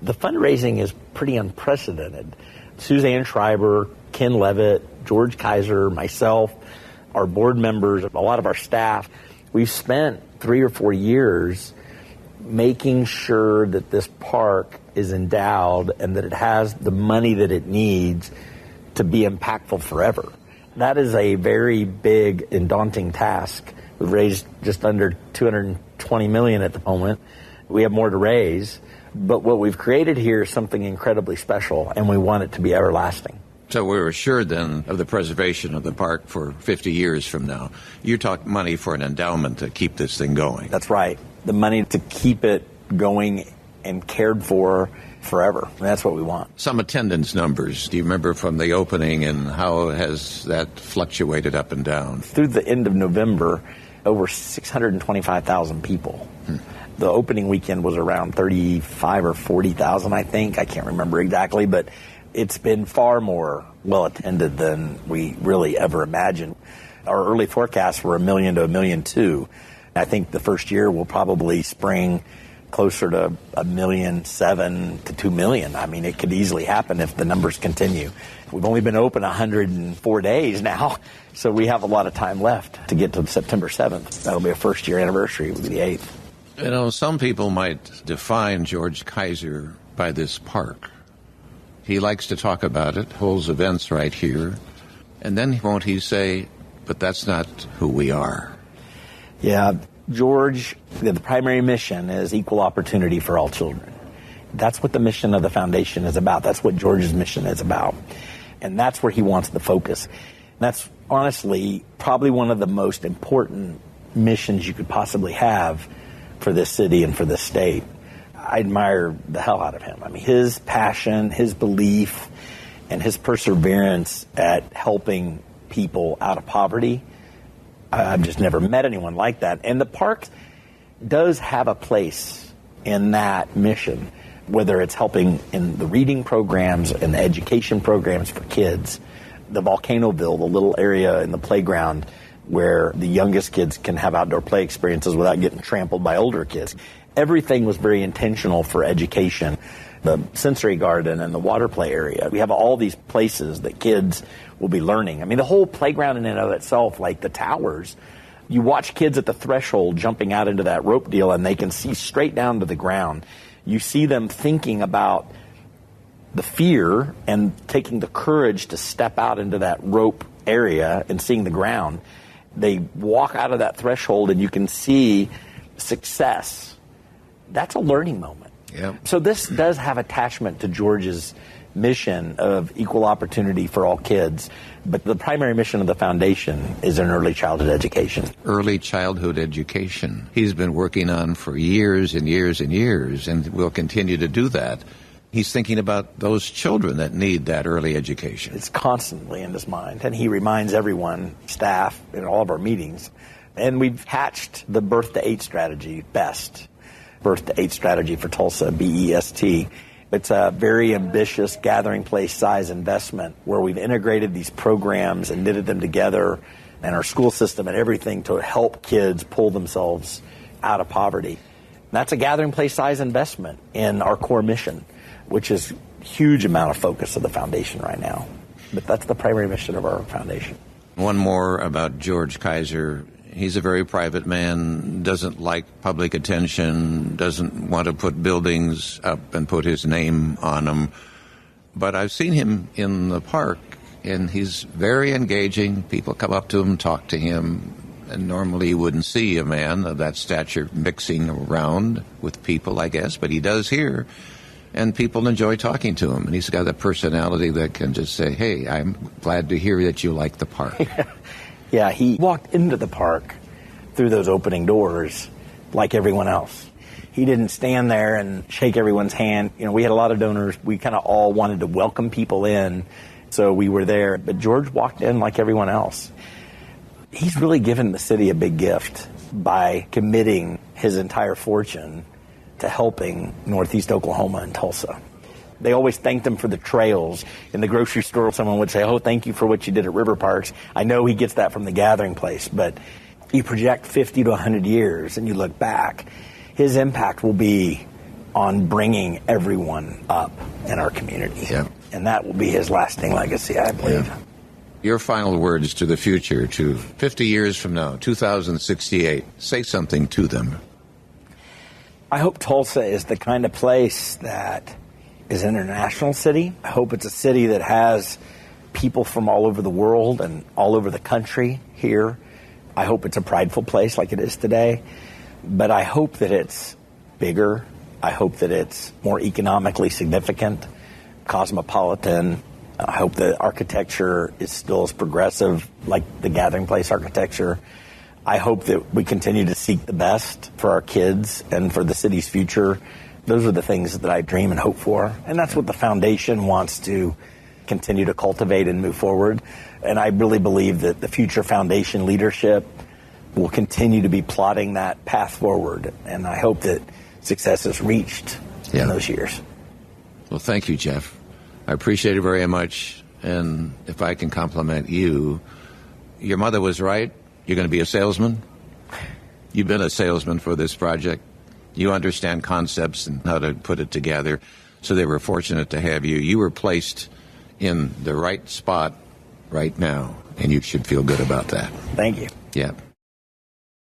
The fundraising is pretty unprecedented. Suzanne Schreiber, Ken Levitt, George Kaiser, myself, our board members, a lot of our staff, we've spent 3 or 4 years making sure that this park is endowed and that it has the money that it needs to be impactful forever. That is a very big and daunting task. We've raised just under $220 million at the moment. We have more to raise. But what we've created here is something incredibly special, and we want it to be everlasting. So we're assured then of the preservation of the park for 50 years from now. You talk money for an endowment to keep this thing going. That's right. The money to keep it going and cared for forever. And that's what we want. Some attendance numbers. Do you remember from the opening, and how has that fluctuated up and down? Through the end of November, over 625,000 people. The opening weekend was around 35 or 40,000, I think. I can't remember exactly, but it's been far more well attended than we really ever imagined. Our early forecasts were 1 million to 1.2 million. I think the first year will probably spring closer to 1.7 million to 2 million. I mean, it could easily happen if the numbers continue. We've only been open 104 days now, so we have a lot of time left to get to September 7th. That'll be our first-year anniversary. It will be the 8th. You know, some people might define George Kaiser by this park. He likes to talk about it, holds events right here, and then won't he say, but that's not who we are. Yeah, George, the primary mission is equal opportunity for all children. That's what the mission of the foundation is about. That's what George's mission is about. And that's where he wants the focus. That's honestly probably one of the most important missions you could possibly have for this city and for this state. I admire the hell out of him. I mean, his passion, his belief, and his perseverance at helping people out of poverty, I've just never met anyone like that. And the park does have a place in that mission, whether it's helping in the reading programs and the education programs for kids, the Volcanoville, the little area in the playground where the youngest kids can have outdoor play experiences without getting trampled by older kids. Everything was very intentional for education. The sensory garden and the water play area. We have all these places that kids will be learning. I mean, the whole playground in and of itself, like the towers, you watch kids at the threshold jumping out into that rope deal and they can see straight down to the ground. You see them thinking about the fear and taking the courage to step out into that rope area and seeing the ground. They walk out of that threshold and you can see success. That's a learning moment. Yep. So this does have attachment to George's mission of equal opportunity for all kids. But the primary mission of the foundation is an early childhood education. Early childhood education. He's been working on for years and years and years, and will continue to do that. He's thinking about those children that need that early education. It's constantly in his mind, and he reminds everyone, staff, in all of our meetings. And we've hatched the Birth to 8 strategy, BEST. Birth to 8 strategy for Tulsa, BEST. It's a very ambitious gathering place size investment where we've integrated these programs and knitted them together and our school system and everything to help kids pull themselves out of poverty. That's a gathering place size investment in our core mission, which is a huge amount of focus of the foundation right now. But that's the primary mission of our foundation. One more about George Kaiser. He's a very private man, doesn't like public attention, doesn't want to put buildings up and put his name on them. But I've seen him in the park, and he's very engaging. People come up to him, talk to him, and normally you wouldn't see a man of that stature mixing around with people, I guess, but he does here. And people enjoy talking to him, and he's got a personality that can just say, hey, I'm glad to hear that you like the park. Yeah, he walked into the park through those opening doors like everyone else. He didn't stand there and shake everyone's hand. You know, we had a lot of donors. We kind of all wanted to welcome people in, so we were there. But George walked in like everyone else. He's really given the city a big gift by committing his entire fortune to helping Northeast Oklahoma and Tulsa. They always thanked him for the trails. In the grocery store, someone would say, oh, thank you for what you did at River Parks. I know he gets that from the gathering place, but you project 50 to 100 years and you look back, his impact will be on bringing everyone up in our community. Yeah. And that will be his lasting legacy, I believe. Yeah. Your final words to the future, to 50 years from now, 2068. Say something to them. I hope Tulsa is the kind of place that is an international city. I hope it's a city that has people from all over the world and all over the country here. I hope it's a prideful place like it is today. But I hope that it's bigger. I hope that it's more economically significant, cosmopolitan. I hope the architecture is still as progressive like the gathering place architecture. I hope that we continue to seek the best for our kids and for the city's future. Those are the things that I dream and hope for. And that's what the foundation wants to continue to cultivate and move forward. And I really believe that the future foundation leadership will continue to be plotting that path forward. And I hope that success is reached in those years. Well, thank you, Jeff. I appreciate it very much. And if I can compliment you, your mother was right. You're going to be a salesman. You've been a salesman for this project. You understand concepts and how to put it together. So they were fortunate to have you. You were placed in the right spot right now, and you should feel good about that. Thank you. Yeah.